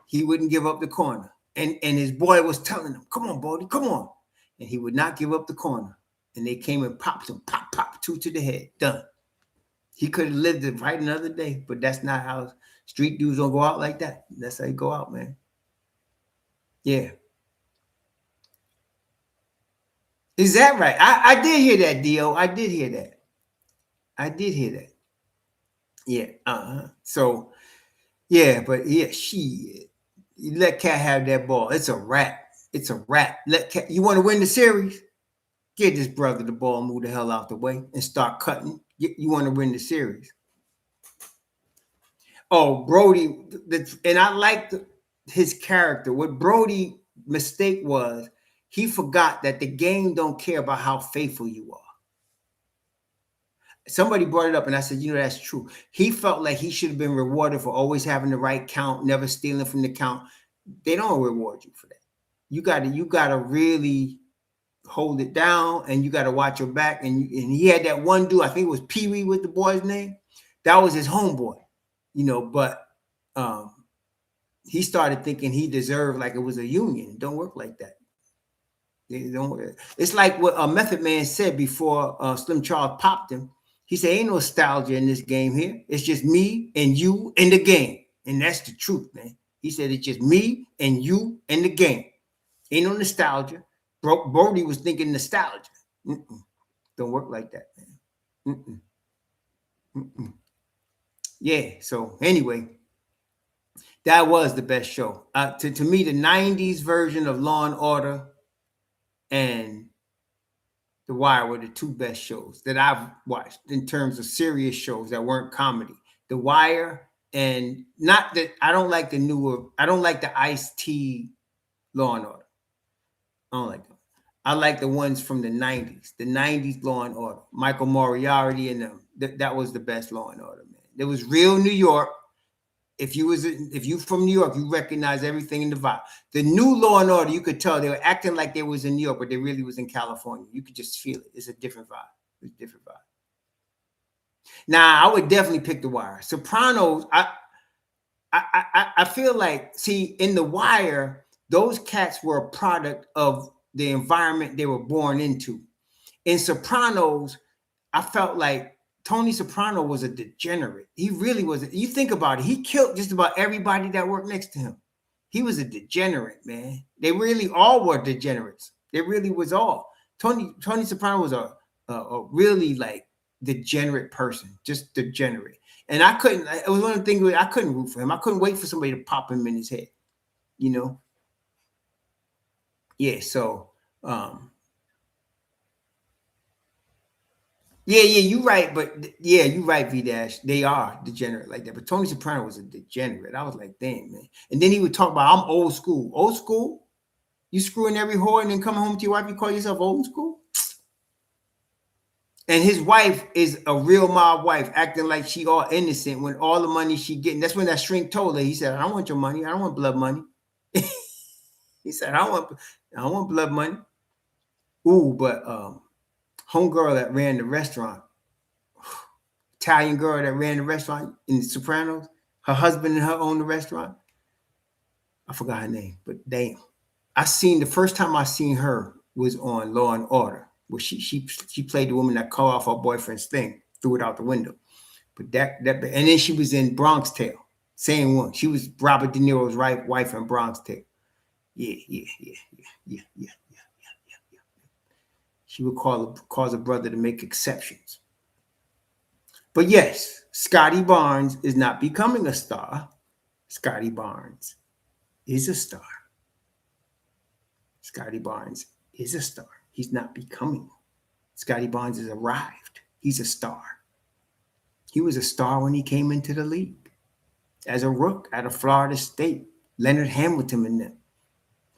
He wouldn't give up the corner. And his boy was telling him, come on, Bodie, come on. And he would not give up the corner. And they came and popped him, pop, 2 to the head, done. He could have lived to fight another day, but that's not how Street dudes don't go out like that. That's how you go out, man. Yeah. Is that right? I did hear that, Dio. I did hear that. I did hear that. Yeah. So yeah, but yeah, you let Cat have that ball. It's a wrap. It's a wrap. Let Cat. You want to win the series? Give this brother the ball, move the hell out the way, and start cutting. You want to win the series? Oh, Brody, and I liked his character. What Brody mistake was, he forgot that the game don't care about how faithful you are. Somebody brought it up, and I said, that's true. He felt like he should have been rewarded for always having the right count, never stealing from the count. They don't reward you for that. You gotta really hold it down, and you gotta watch your back. And he had that one dude, I think it was Pee Wee with the boy's name. That was his homeboy, but he started thinking he deserved like it was a union. It don't work like that. It's like what Method Man said before Slim Charles popped him. He said, ain't no nostalgia in this game here. It's just me and you and the game. And that's the truth, man. He said, it's just me and you and the game. Ain't no nostalgia. Brody was thinking nostalgia. Don't work like that, man. Yeah, so anyway, that was the best show. To me, the 90s version of Law and Order and The Wire were the two best shows that I've watched in terms of serious shows that weren't comedy. The Wire, and not that I don't like the Ice-T Law and Order. I don't like them. I like the ones from the 90s, the 90s Law and Order. Michael Moriarty and them. That was the best Law and Order, man. It was real New York. If you from New York, you recognize everything in the vibe. The new Law and Order, you could tell they were acting like they was in New York, but they really was in California. You could just feel it. It's a different vibe. It's a different vibe. Now, I would definitely pick The Wire. Sopranos, I feel like, see, in The Wire, those cats were a product of the environment they were born into. In Sopranos, I felt like Tony Soprano was a degenerate. He really was. You think about it. He killed just about everybody that worked next to him. He was a degenerate, man. They really all were degenerates. They really was all. Tony Soprano was a really like degenerate person, just degenerate. And it was one of the things where I couldn't root for him. I couldn't wait for somebody to pop him in his head, Yeah, so Yeah, you're right, but you're right, V-Dash. They are degenerate like that. But Tony Soprano was a degenerate. I was like, damn, man. And then he would talk about, I'm old school. Old school? You screwing every whore and then coming home to your wife, you call yourself old school? And his wife is a real mob wife, acting like she all innocent when all the money she getting. That's when that shrink told her. He said, I don't want your money. I don't want blood money. He said, I don't want blood money. Ooh, but homegirl that ran the restaurant, Italian girl that ran the restaurant in The Sopranos, her husband and her owned the restaurant. I forgot her name, but damn. The first time I seen her was on Law and Order, where she played the woman that cut off her boyfriend's thing, threw it out the window. But and then she was in Bronx Tale, same one. She was Robert De Niro's wife in Bronx Tale. Yeah. She would cause a brother to make exceptions. But yes, Scotty Barnes is not becoming a star. Scotty Barnes is a star. Scotty Barnes is a star. He's not becoming. Scotty Barnes has arrived. He's a star. He was a star when he came into the league as a rook out of Florida State. Leonard Hamilton and them.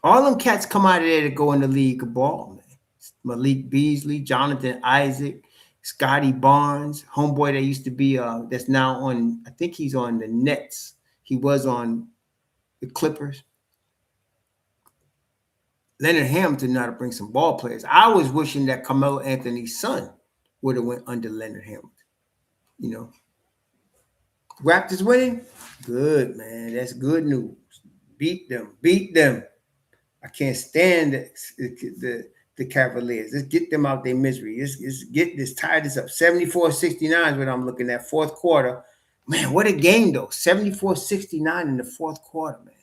All them cats come out of there to go in the league of ball, man. Malik Beasley, Jonathan Isaac, Scotty Barnes, homeboy that used to be that's now on, I think he's on the Nets. He was on the Clippers. Leonard Hamilton knew how to bring some ball players. I was wishing that Carmelo Anthony's son would have went under Leonard Hamilton. Raptors winning? Good, man. That's good news. Beat them. I can't stand the Cavaliers. Let's get them out their misery. Let's get this, tie this up. 74-69 is what I'm looking at. Fourth quarter. Man, what a game, though. 74-69 in the fourth quarter, man.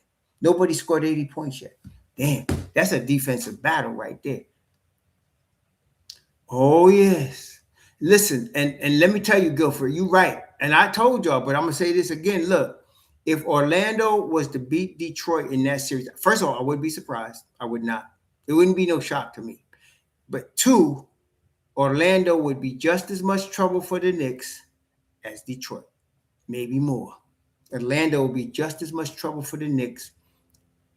Nobody scored 80 points yet. Damn, that's a defensive battle right there. Oh, yes. Listen, and let me tell you, Guilford, you're right. And I told y'all, but I'm going to say this again. Look, if Orlando was to beat Detroit in that series, first of all, I wouldn't be surprised. I would not. It wouldn't be no shock to me. But two, Orlando would be just as much trouble for the Knicks as Detroit, maybe more. Orlando would be just as much trouble for the Knicks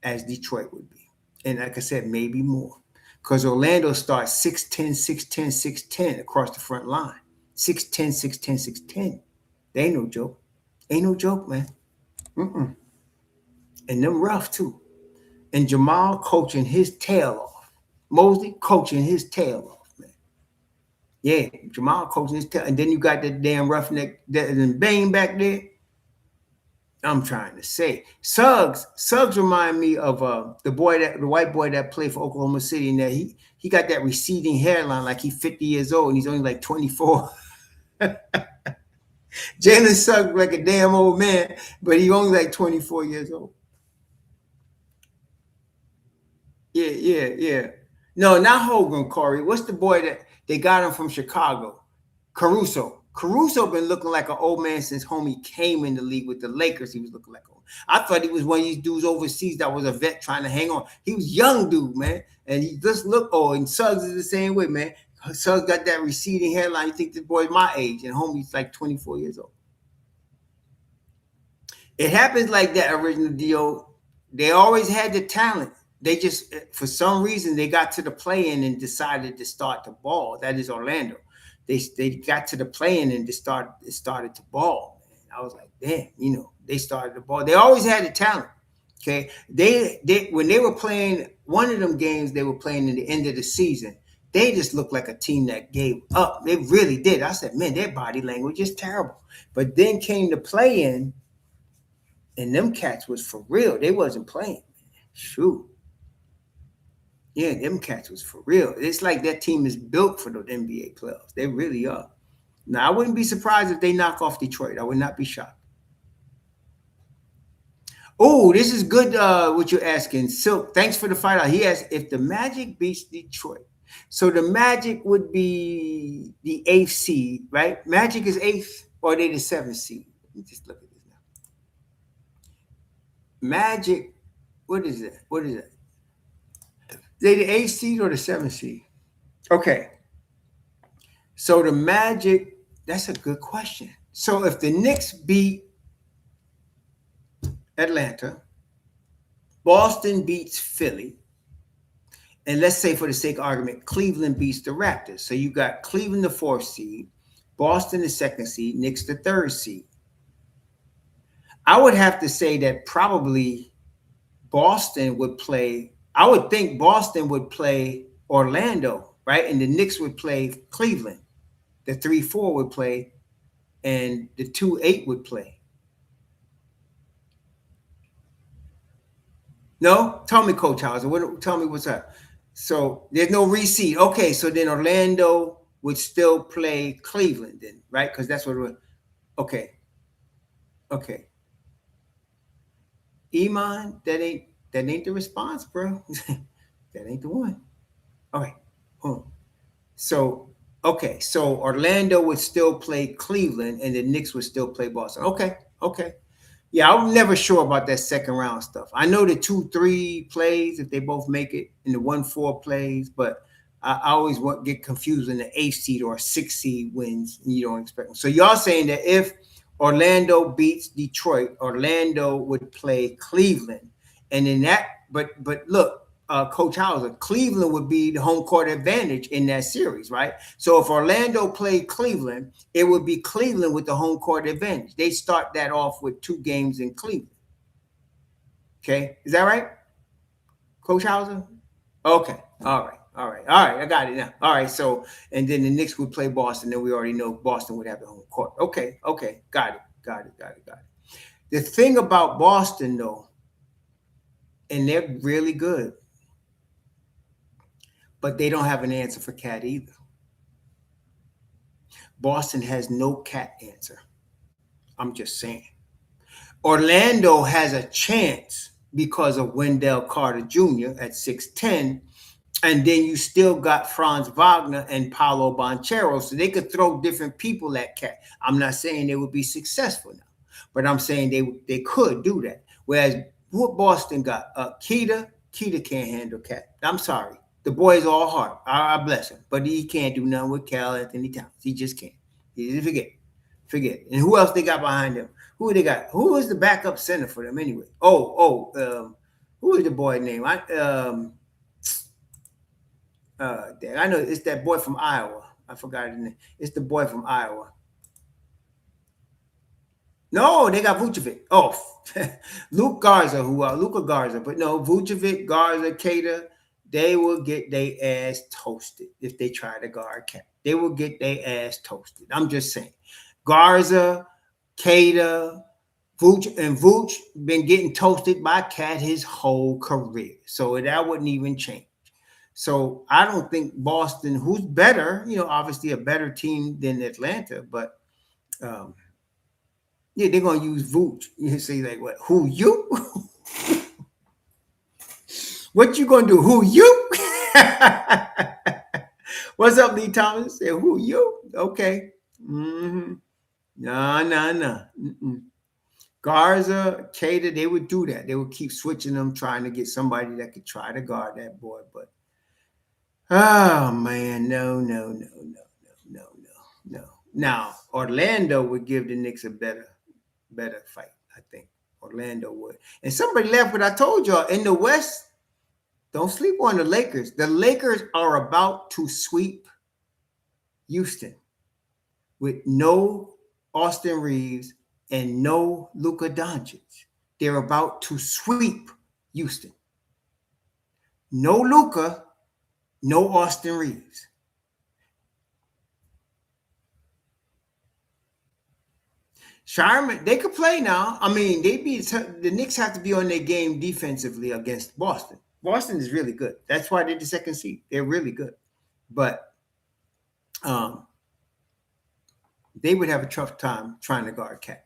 as Detroit would be. And like I said, maybe more. Because Orlando starts 6'10, 6'10, 6'10 across the front line. 6'10, 6'10, 6'10. They ain't no joke. Ain't no joke, man. Mm-mm. And them rough, too. And Jamal coaching his tail off. Mosley coaching his tail off, man. Yeah, Jamal coaching his tail. And then you got that damn roughneck that Bane back there. I'm trying to say Suggs remind me of the white boy that played for Oklahoma City, and that he got that receding hairline like he's 50 years old and he's only like 24. Jalen Suggs like a damn old man, but he only like 24 years old. Yeah. No, not Hogan, Corey. What's the boy that they got him from Chicago? Caruso. Caruso been looking like an old man since homie came in the league with the Lakers. He was looking like old. I thought he was one of these dudes overseas that was a vet trying to hang on. He was young dude, man. And he just looked old. And Suggs is the same way, man. Suggs got that receding hairline. You think this boy's my age, and homie's like 24 years old. It happens like that, original deal. They always had the talent. They just, for some reason, they got to the play-in and decided to start to ball. That is Orlando. They got to the play-in and started to ball. Man. I was like, damn, they started to ball. They always had the talent. Okay, they when they were playing one of them games, they were playing in the end of the season. They just looked like a team that gave up. They really did. I said, man, their body language is terrible. But then came the play-in. And them cats was for real. They wasn't playing. Shoot. Yeah, them cats was for real. It's like that team is built for the NBA playoffs. They really are. Now, I wouldn't be surprised if they knock off Detroit. I would not be shocked. Oh, this is good what you're asking. Silk, thanks for the fight out. He asked if the Magic beats Detroit. So the Magic would be the 8th seed, right? Magic is 8th, or are they the 7th seed? Let me just look at this now. Magic, what is that? What is that? They the 8th seed or the 7th seed? Okay. So the Magic, that's a good question. So if the Knicks beat Atlanta, Boston beats Philly, and let's say for the sake of argument, Cleveland beats the Raptors. So you got Cleveland the 4th seed, Boston the 2nd seed, Knicks the 3rd seed. I would have to say that probably Boston would play, I would think Boston would play Orlando, right? And the Knicks would play Cleveland. The 3-4 would play, and the 2-8 would play. No? Tell me, Coach Hauser. Tell me what's up. So there's no reseed. Okay, so then Orlando would still play Cleveland then, right? Because that's what it was. Okay. Iman, that ain't the response, bro. That ain't the one. All right. So Orlando would still play Cleveland, and the Knicks would still play Boston. Okay. Yeah, I'm never sure about that second round stuff. I know the 2-3 plays if they both make it, and the 1-4 plays, but I always get confused when the 8th seed or 6th seed wins, and you don't expect them. So y'all saying that if Orlando beats Detroit, Orlando would play Cleveland, and in that, but look. Coach Hauser, Cleveland would be the home court advantage in that series, right? So if Orlando played Cleveland, it would be Cleveland with the home court advantage. They start that off with 2 games in Cleveland. Okay, is that right, Coach Hauser? Okay, all right. I got it now. All right, so and then the Knicks would play Boston, and we already know Boston would have the home court. Okay, got it. The thing about Boston, though, and they're really good. But they don't have an answer for Cat either. Boston has no Cat answer. I'm just saying. Orlando has a chance because of Wendell Carter Jr. at 6'10", and then you still got Franz Wagner and Paulo Banchero, so they could throw different people at Cat. I'm not saying they would be successful now, but I'm saying they could do that. Whereas what Boston got, Keita can't handle Cat. I'm sorry, the boy is all heart. I bless him, but he can't do nothing with Cal Anthony Towns. He just can't. He forget. And who else they got behind them? Who they got? Who is the backup center for them anyway? Who is the boy name? I know it's that boy from Iowa. I forgot his name. It's the boy from Iowa. No, they got Vucevic. Oh, Luca Garza. But no, Vucevic, Garza, Keita, they will get their ass toasted if they try to guard Cat. They will get their ass toasted. I'm just saying. Garza, Keita, Vooch been getting toasted by Cat his whole career. So that wouldn't even change. So I don't think Boston, who's better, obviously a better team than Atlanta, but yeah, they're gonna use Vooch. You say like, what? Who you? What you gonna do? Who you? What's up, Lee Thomas? Say, who you? Okay. Mm-hmm. No. Garza, Keita, they would do that. They would keep switching them, trying to get somebody that could try to guard that boy. But oh man, no. Now Orlando would give the Knicks a better fight. I think Orlando would. And somebody left, but I told y'all in the West, don't sleep on the Lakers. The Lakers are about to sweep Houston with no Austin Reeves and no Luka Doncic. They're about to sweep Houston. No Luka, no Austin Reeves. Sharman, they could play now. I mean, the Knicks have to be on their game defensively against Boston. Boston is really good. That's why they're the second seed. They're really good. But they would have a tough time trying to guard Cat.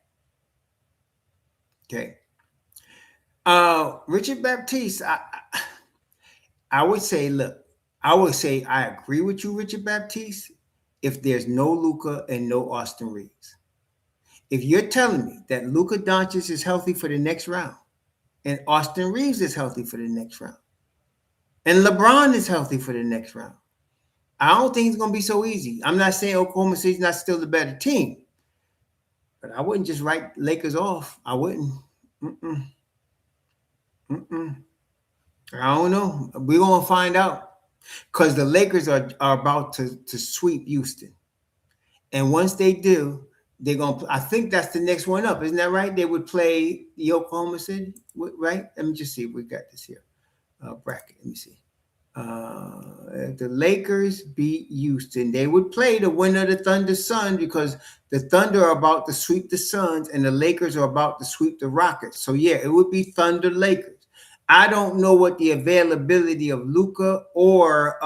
Okay. Richard Baptiste, I would say, I agree with you, Richard Baptiste, if there's no Luka and no Austin Reeves. If you're telling me that Luka Doncic is healthy for the next round and Austin Reeves is healthy for the next round and LeBron is healthy for the next round, I don't think it's going to be so easy. I'm not saying Oklahoma City's not still the better team, but I wouldn't just write Lakers off. I wouldn't. I don't know. We're going to find out because the Lakers are about to sweep Houston. And once they do, they're going to, I think that's the next one up. Isn't that right? They would play the Oklahoma City, right? Let me just see if we got this here. Bracket. Let me see. If the Lakers beat Houston, they would play the winner of the Thunder Sun because the Thunder are about to sweep the Suns and the Lakers are about to sweep the Rockets. So, yeah, it would be Thunder Lakers. I don't know what the availability of Luka or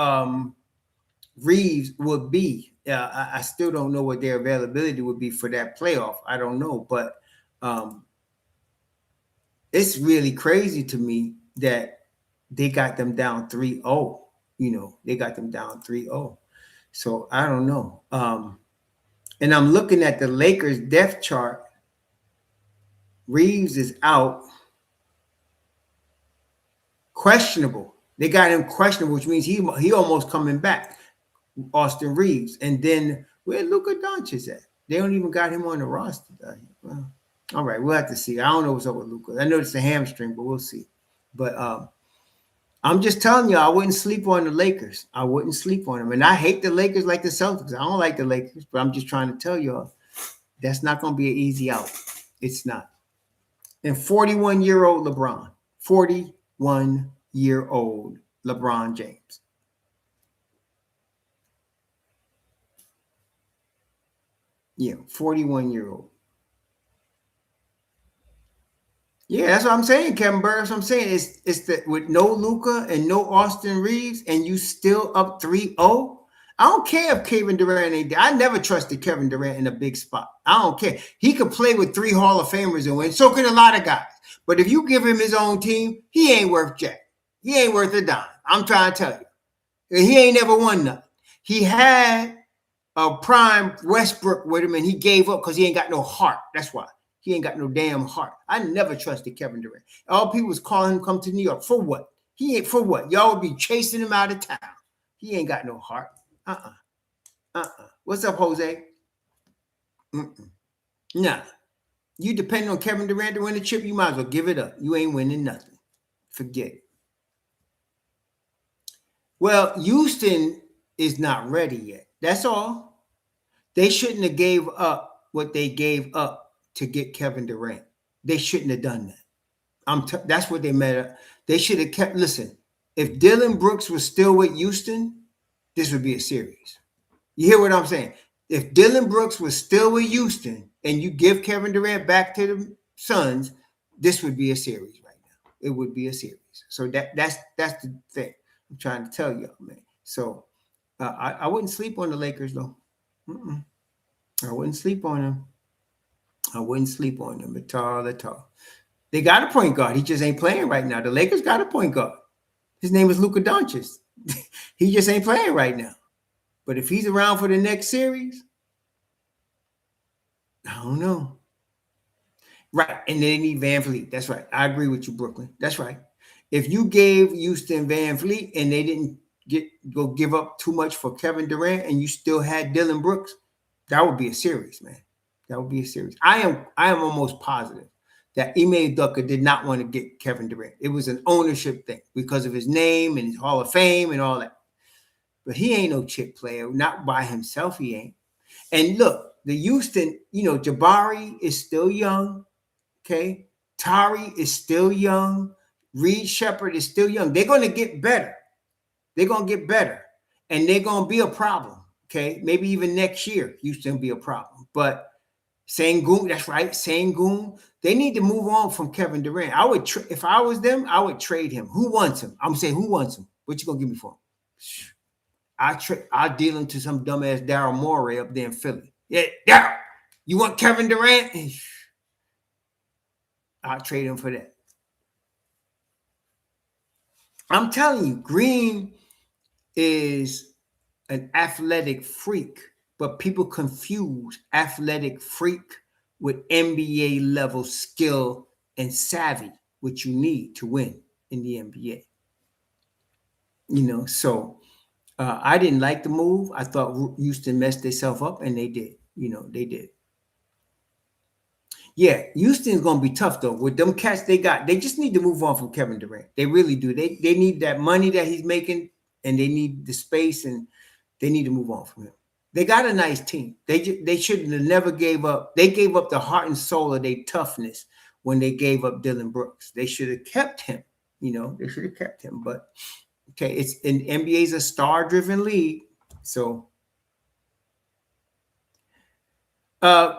Reeves would be. I still don't know what their availability would be for that playoff. I don't know, but it's really crazy to me that they got them down 3-0. They got them down 3-0. So I don't know. And I'm looking at the Lakers depth chart. Reeves is out. Questionable. They got him questionable, which means he almost coming back. Austin Reeves. And then where Luka Doncic at? They don't even got him on the roster. Well, all right, we'll have to see. I don't know what's up with Luka. I know it's a hamstring, but we'll see. But I'm just telling you, I wouldn't sleep on the Lakers. I wouldn't sleep on them. And I hate the Lakers like the Celtics. I don't like the Lakers, but I'm just trying to tell you, that's not going to be an easy out. It's not. And 41-year-old LeBron. 41-year-old LeBron James. Yeah, 41-year-old. Yeah, that's what I'm saying, Kevin Burr. That's what I'm saying. It's that with no Luka and no Austin Reeves, and you still up 3-0. I don't care if Kevin Durant ain't there. I never trusted Kevin Durant in a big spot. I don't care. He could play with 3 Hall of Famers and win. So can a lot of guys. But if you give him his own team, he ain't worth jack. He ain't worth a dime. I'm trying to tell you. He ain't never won nothing. He had a prime Westbrook with him, and he gave up because he ain't got no heart. That's why. He ain't got no damn heart. I never trusted Kevin Durant. All people was calling him come to New York. For what? He ain't for what? Y'all would be chasing him out of town. He ain't got no heart. What's up, Jose? Nah. You depend on Kevin Durant to win the chip, you might as well give it up. You ain't winning nothing. Forget it. Well, Houston is not ready yet. That's all. They shouldn't have gave up what they gave up to get Kevin Durant. They shouldn't have done that. That's what they made up. They should have kept. Listen, if Dylan Brooks was still with Houston, this would be a series. You hear what I'm saying? If Dylan Brooks was still with Houston and you give Kevin Durant back to the Suns, this would be a series right now. It would be a series. So that's the thing I'm trying to tell you, man. So I wouldn't sleep on the Lakers though. I wouldn't sleep on them. I wouldn't sleep on them at all. They got a point guard. He just ain't playing right now. The Lakers got a point guard. His name is Luka Doncic. He just ain't playing right now. But if he's around for the next series, I don't know. Right. And they need Van Vliet. That's right. I agree with you, Brooklyn. That's right. If you gave Houston Van Vliet and they didn't go give up too much for Kevin Durant and you still had Dylan Brooks, that would be a series, man. That would be a series. I am almost positive that Ime Udoka did not want to get Kevin Durant. It was an ownership thing because of his name and his Hall of Fame and all that. But he ain't no chip player. Not by himself, he ain't. And look, the Houston, Jabari is still young, okay? Tari is still young. Reed Shepherd is still young. They're going to get better. They're going to get better. And they're going to be a problem, okay? Maybe even next year, Houston will be a problem. But Sengun, that's right, Sengun, they need to move on from Kevin Durant. If I was them, I would trade him. Who wants him? I'm saying, who wants him? What you going to give me for him? I deal him to some dumbass Daryl Morey up there in Philly. Yeah, Daryl, you want Kevin Durant? I'll trade him for that. I'm telling you, Green is an athletic freak, but people confuse athletic freak with NBA level skill and savvy, which you need to win in the NBA. So I didn't like the move. I thought Houston messed themselves up, and they did. They did. Yeah, Houston's going to be tough, though. With them cats they got, they just need to move on from Kevin Durant. They really do. They need that money that he's making, and they need the space, and they need to move on from him. They got a nice team. They shouldn't have never gave up. They gave up the heart and soul of their toughness when they gave up Dylan Brooks. They should have kept him. They should have kept him. But, okay, NBA's a star-driven league, so...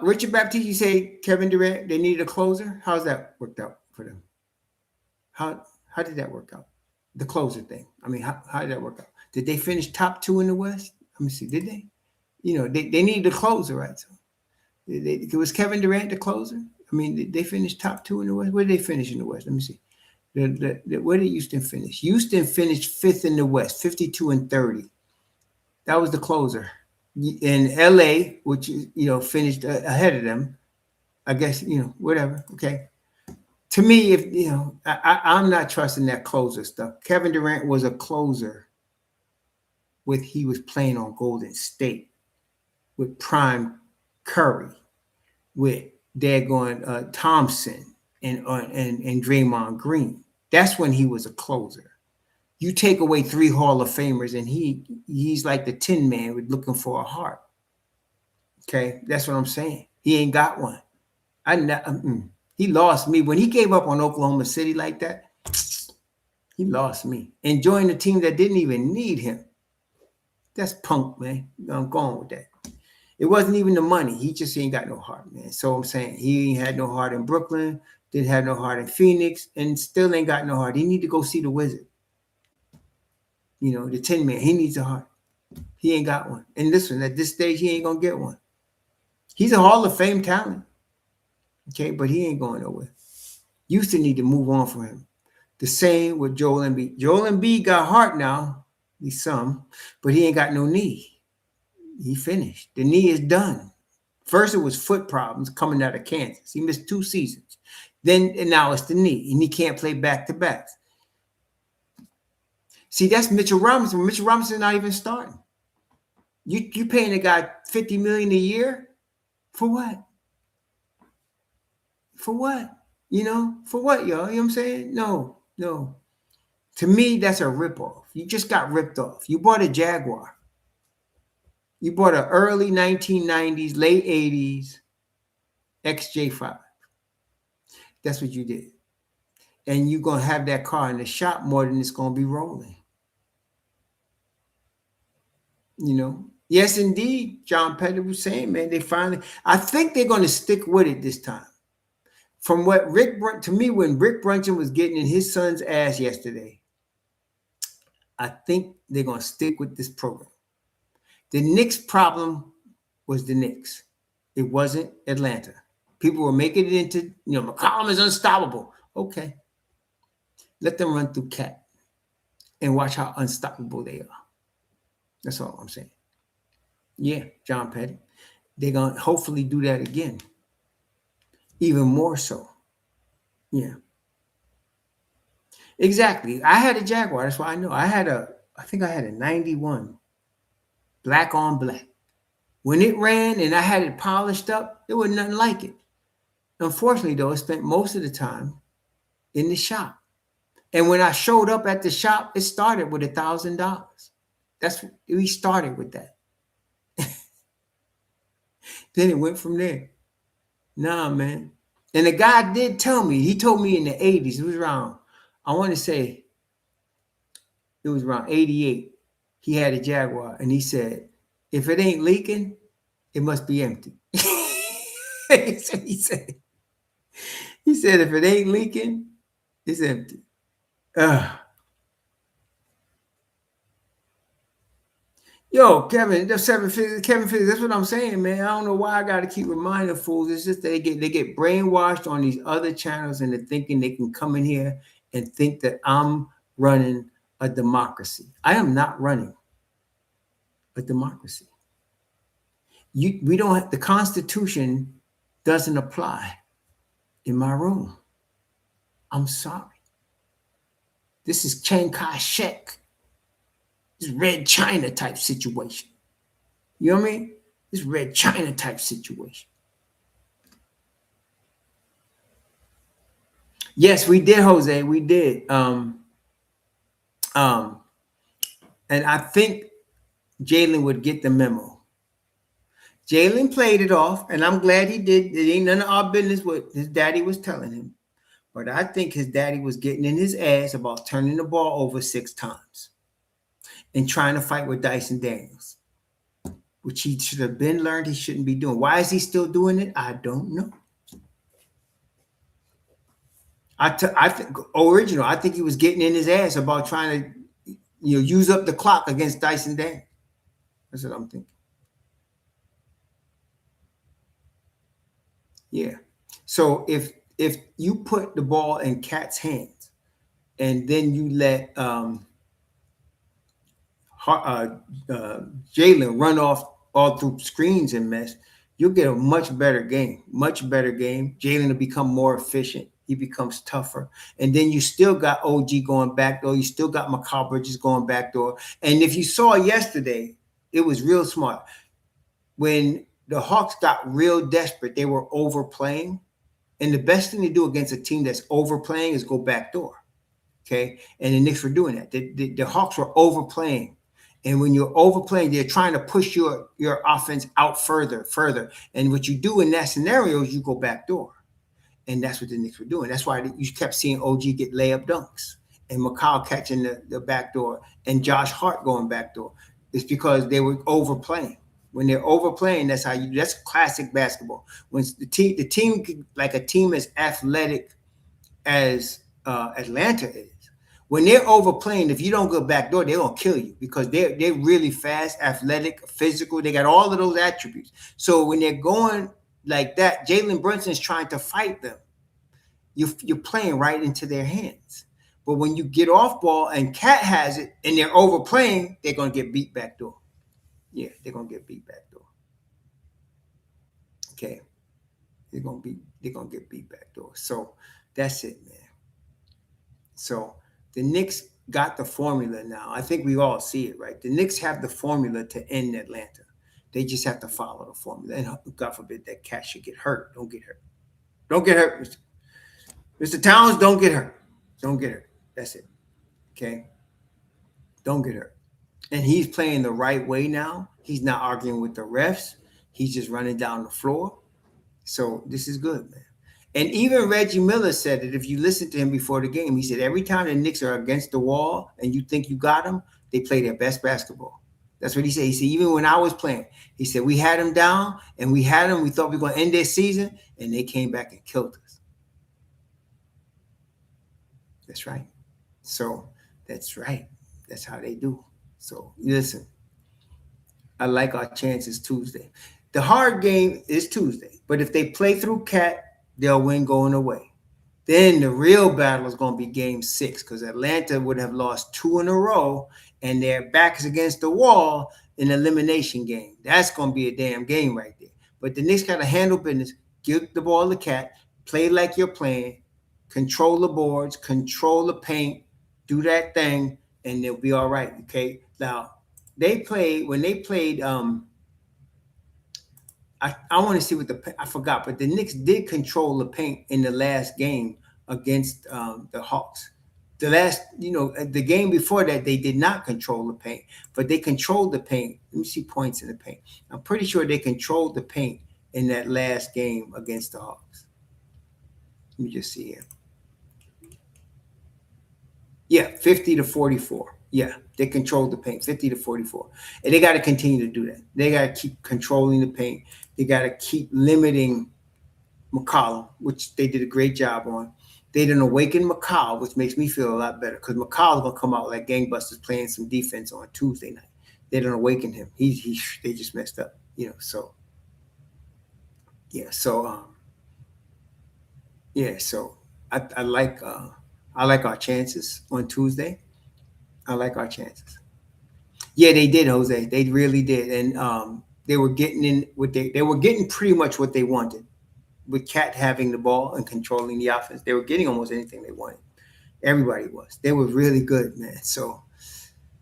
Richard Baptiste, you say Kevin Durant, they needed a closer. How's that worked out for them? How did that work out? The closer thing. I mean, how did that work out? Did they finish top 2 in the West? Let me see. Did they? They needed a closer, right? So was Kevin Durant the closer? I mean, they finished top 2 in the West. Where did they finish in the West? Let me see. Where did Houston finish? Houston finished 5th in the West, 52-30. That was the closer. In LA, which finished ahead of them, I guess whatever. Okay, to me, if I'm not trusting that closer stuff. Kevin Durant was a closer he was playing on Golden State with prime Curry, with daggone Thompson and Draymond Green. That's when he was a closer. You take away 3 Hall of Famers, and he's like the Tin Man with looking for a heart. Okay, that's what I'm saying. He ain't got one. He lost me when he gave up on Oklahoma City like that. He lost me and joined a team that didn't even need him. That's punk, man. I'm going with that. It wasn't even the money. He just ain't got no heart, man. So I'm saying he ain't had no heart in Brooklyn, didn't have no heart in Phoenix, and still ain't got no heart. He need to go see the Wizard. The Tin Man, he needs a heart. He ain't got one. And listen, at this stage, he ain't gonna get one. He's a Hall of Fame talent, okay, but he ain't going nowhere. Houston need to move on for him. The same with Joel Embiid. Joel Embiid got Hart now, he's some, but he ain't got no knee. He finished. The knee is done. First, it was foot problems coming out of Kansas. He missed 2 seasons. Then, and now it's the knee, and he can't play back to backs. See, that's Mitchell Robinson. Mitchell Robinson's not even starting. You paying a guy $50 million a year for what? For what? For what, y'all? You know what I'm saying? No. To me, that's a ripoff. You just got ripped off. You bought a Jaguar. You bought an early 1990s, late 80s XJ5. That's what you did. And you're going to have that car in the shop more than it's going to be rolling. Yes, indeed, John Petty was saying, man, I think they're going to stick with it this time. From what to me, when Rick Brunson was getting in his son's ass yesterday, I think they're going to stick with this program. The Knicks problem was the Knicks. It wasn't Atlanta. People were making it into, McCollum is unstoppable. Okay. Let them run through Cat and watch how unstoppable they are. That's all I'm saying. Yeah, John Petty. They're going to hopefully do that again. Even more so. Yeah. Exactly. I had a Jaguar. That's why I know. I think I had a 91 black on black. When it ran and I had it polished up, there was nothing like it. Unfortunately, though, I spent most of the time in the shop. And when I showed up at the shop, it started with $1,000. We started with that. Then it went from there. Nah, man. And the guy did tell me, he told me in the 80s, it was around, I want to say, it was around 88. He had a Jaguar, and he said, if it ain't leaking, it must be empty. he said, if it ain't leaking, it's empty. Yo, Kevin, that's Kevin Figures. That's what I'm saying, man. I don't know why I got to keep reminding fools. It's just they get brainwashed on these other channels, and they're thinking they can come in here and think that I'm running a democracy. I am not running a democracy. We don't have, the Constitution doesn't apply in my room. I'm sorry. This is Chiang Kai-shek. This Red China type situation. You know what I mean? This Red China type situation. Yes, we did, Jose. We did. And I think Jalen would get the memo. Jalen played it off, and I'm glad he did. It ain't none of our business what his daddy was telling him. But I think his daddy was getting in his ass about turning the ball over 6 times and trying to fight with Dyson Daniels, which he should have been learned he shouldn't be doing. Why is he still doing it? I don't know. I think original. I think he was getting in his ass about trying to, use up the clock against Dyson Daniels. That's what I'm thinking. Yeah. So if you put the ball in Cat's hands, and then you let Jalen run off all through screens and mess, you'll get a much better game. Jalen will become more efficient. He becomes tougher. And then you still got OG going backdoor. You still got Mikal Bridges going backdoor. And if you saw yesterday, it was real smart. When the Hawks got real desperate, they were overplaying. And the best thing to do against a team that's overplaying is go backdoor. Okay? And the Knicks were doing that. The Hawks were overplaying. And when you're overplaying, they're trying to push your offense out further. And what you do in that scenario is you go backdoor. And that's what the Knicks were doing. That's why you kept seeing OG get layup dunks and Mikal catching the backdoor and Josh Hart going backdoor. It's because they were overplaying. When they're overplaying, that's classic basketball. When the team, like a team as athletic as Atlanta is, When they're overplaying, if you don't go back door, they're gonna kill you because they're really fast, athletic, physical. They got all of those attributes. So when they're going like that, Jalen Brunson is trying to fight them. You're playing right into their hands. But when you get off ball and Cat has it and they're overplaying, they're gonna get beat back door. Yeah, they're gonna get beat back door. Okay, they're gonna get beat back door. So that's it, man. So the Knicks got the formula now. I think we all see it, right? The Knicks have the formula to end Atlanta. They just have to follow the formula. And God forbid that Cat should get hurt. Don't get hurt. Don't get hurt, Mr. Towns. Don't get hurt. Don't get hurt. That's it. Okay. Don't get hurt. And he's playing the right way now. He's not arguing with the refs. He's just running down the floor. So this is good, man. And even Reggie Miller said it. If you listen to him before the game, he said every time the Knicks are against the wall and you think you got them, they play their best basketball. That's what he said. He said, even when I was playing, he said, we had them down and we had them. We thought we were going to end their season, and they came back and killed us. That's right. So that's right. That's how they do. So listen, I like our chances Tuesday. The hard game is Tuesday, but if they play through Cat, they'll win going away. Then the real battle is going to be game 6 because Atlanta would have lost 2 in a row and their backs against the wall in elimination game. That's going to be a damn game right there. But the Knicks got to handle business, give the ball to Cat, play like you're playing, control the boards, control the paint, do that thing, and they'll be all right. Okay. Now, when they played I want to see what I forgot, but the Knicks did control the paint in the last game against the Hawks. The game before that, they did not control the paint, but they controlled the paint. Let me see points in the paint. I'm pretty sure they controlled the paint in that last game against the Hawks. Let me just see here. Yeah, 50-44. Yeah, they controlled the paint, 50-44. And they got to continue to do that. They got to keep controlling the paint. They got to keep limiting McCollum, which they did a great job on. They didn't awaken McCall, which makes me feel a lot better because McCall's going to come out like gangbusters playing some defense on Tuesday night. They didn't awaken him. They just messed up, so. Yeah, so, so I like our chances on Tuesday. I like our chances. Yeah, they did, Jose. They really did, and they were getting in what they were getting pretty much what they wanted with Cat having the ball and controlling the offense. They were getting almost anything they wanted. Everybody was. They were really good, man. So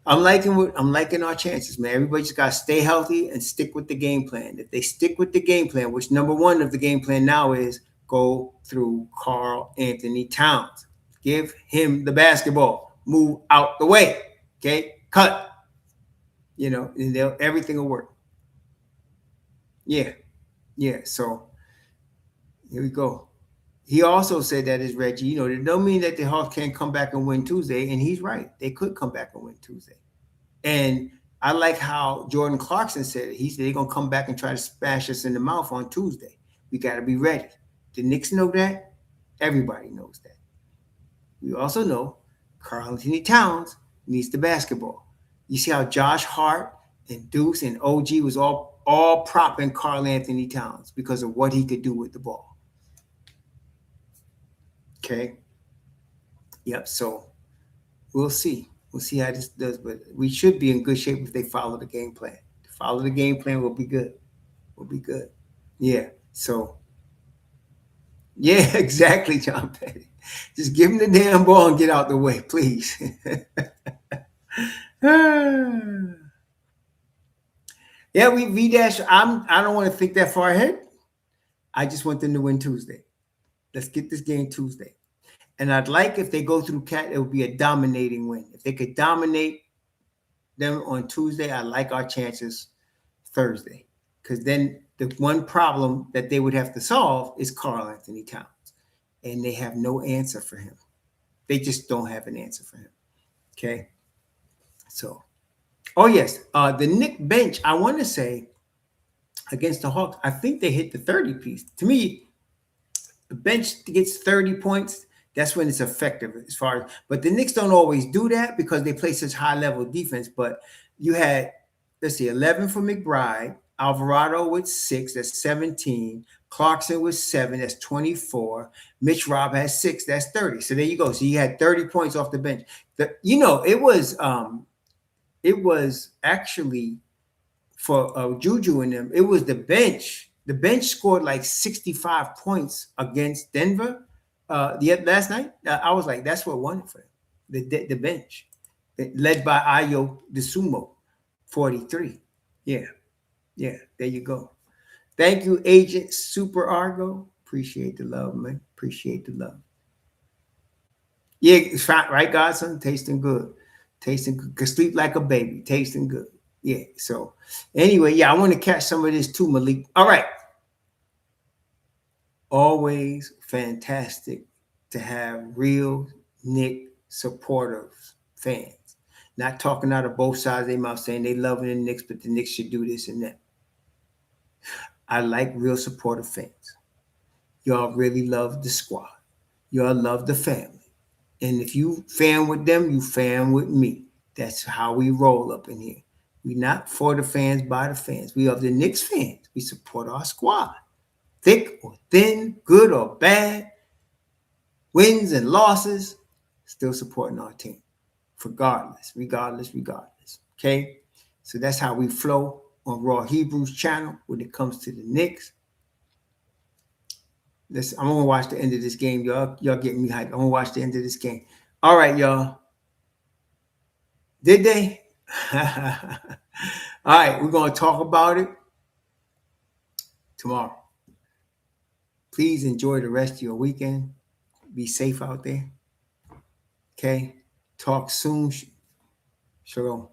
I'm liking our chances, man. Everybody just got to stay healthy and stick with the game plan. If they stick with the game plan, which number one of the game plan now is go through Karl Anthony Towns. Give him the basketball. Move out the way. Okay? Cut. And everything will work. Yeah. Yeah. So here we go. He also said that is Reggie, it don't mean that the Hawks can't come back and win Tuesday. And he's right. They could come back and win Tuesday. And I like how Jordan Clarkson said it. He said they're going to come back and try to smash us in the mouth on Tuesday. We got to be ready. The Knicks know that. Everybody knows that. We also know Karl Anthony Towns needs the basketball. You see how Josh Hart and Deuce and OG was all propping Karl Anthony Towns because of what he could do with the ball. Okay. Yep. So we'll see. We'll see how this does, but we should be in good shape if they follow the game plan. Follow the game plan, we'll be good. We'll be good. Yeah. So, yeah, exactly, John Petty. Just give him the damn ball and get out the way, please. Yeah, we V-dash. I don't want to think that far ahead. I just want them to win Tuesday. Let's get this game Tuesday. And I'd like if they go through Cat, it would be a dominating win. If they could dominate them on Tuesday, I like our chances Thursday. Because then the one problem that they would have to solve is Karl Anthony Towns. And they have no answer for him. They just don't have an answer for him. Okay? So, oh yes, the Knicks bench, I want to say, against the Hawks, I think they hit the 30 piece. To me, the bench gets 30 points. That's when it's effective as far as. But the Knicks don't always do that because they play such high level defense. But you had, let's see, 11 for McBride, Alvarado with 6, that's 17. Clarkson with 7, that's 24. Mitch Rob has 6, that's 30. So there you go. So you had 30 points off the bench. It was actually for Juju and them. It was the bench. The bench scored like 65 points against Denver last night. I was like, that's what won it for them. The bench, led by Ayo DeSumo, 43. Yeah, yeah. There you go. Thank you, Agent Super Argo. Appreciate the love, man. Appreciate the love. Yeah, it's fine, right, Godson? Tasting good. Tasting good. Could sleep like a baby. Tasting good. Yeah. So anyway, yeah, I want to catch some of this too, Malik. All right. Always fantastic to have real Nick supporters, fans. Not talking out of both sides of their mouth saying they love the Knicks, but the Knicks should do this and that. I like real supportive fans. Y'all really love the squad. Y'all love the family. And if you fan with them, you fan with me. That's how we roll up in here. We're not for the fans, by the fans. We are the Knicks fans. We support our squad. Thick or thin, good or bad, wins and losses, still supporting our team. Regardless. Okay? So that's how we flow on Raw Hebrews channel when it comes to the Knicks. I'm gonna watch the end of this game, y'all. Y'all getting me hyped. I'm gonna watch the end of this game. All right, y'all. Did they? All right, we're gonna talk about it tomorrow. Please enjoy the rest of your weekend. Be safe out there. Okay. Talk soon. Shalom.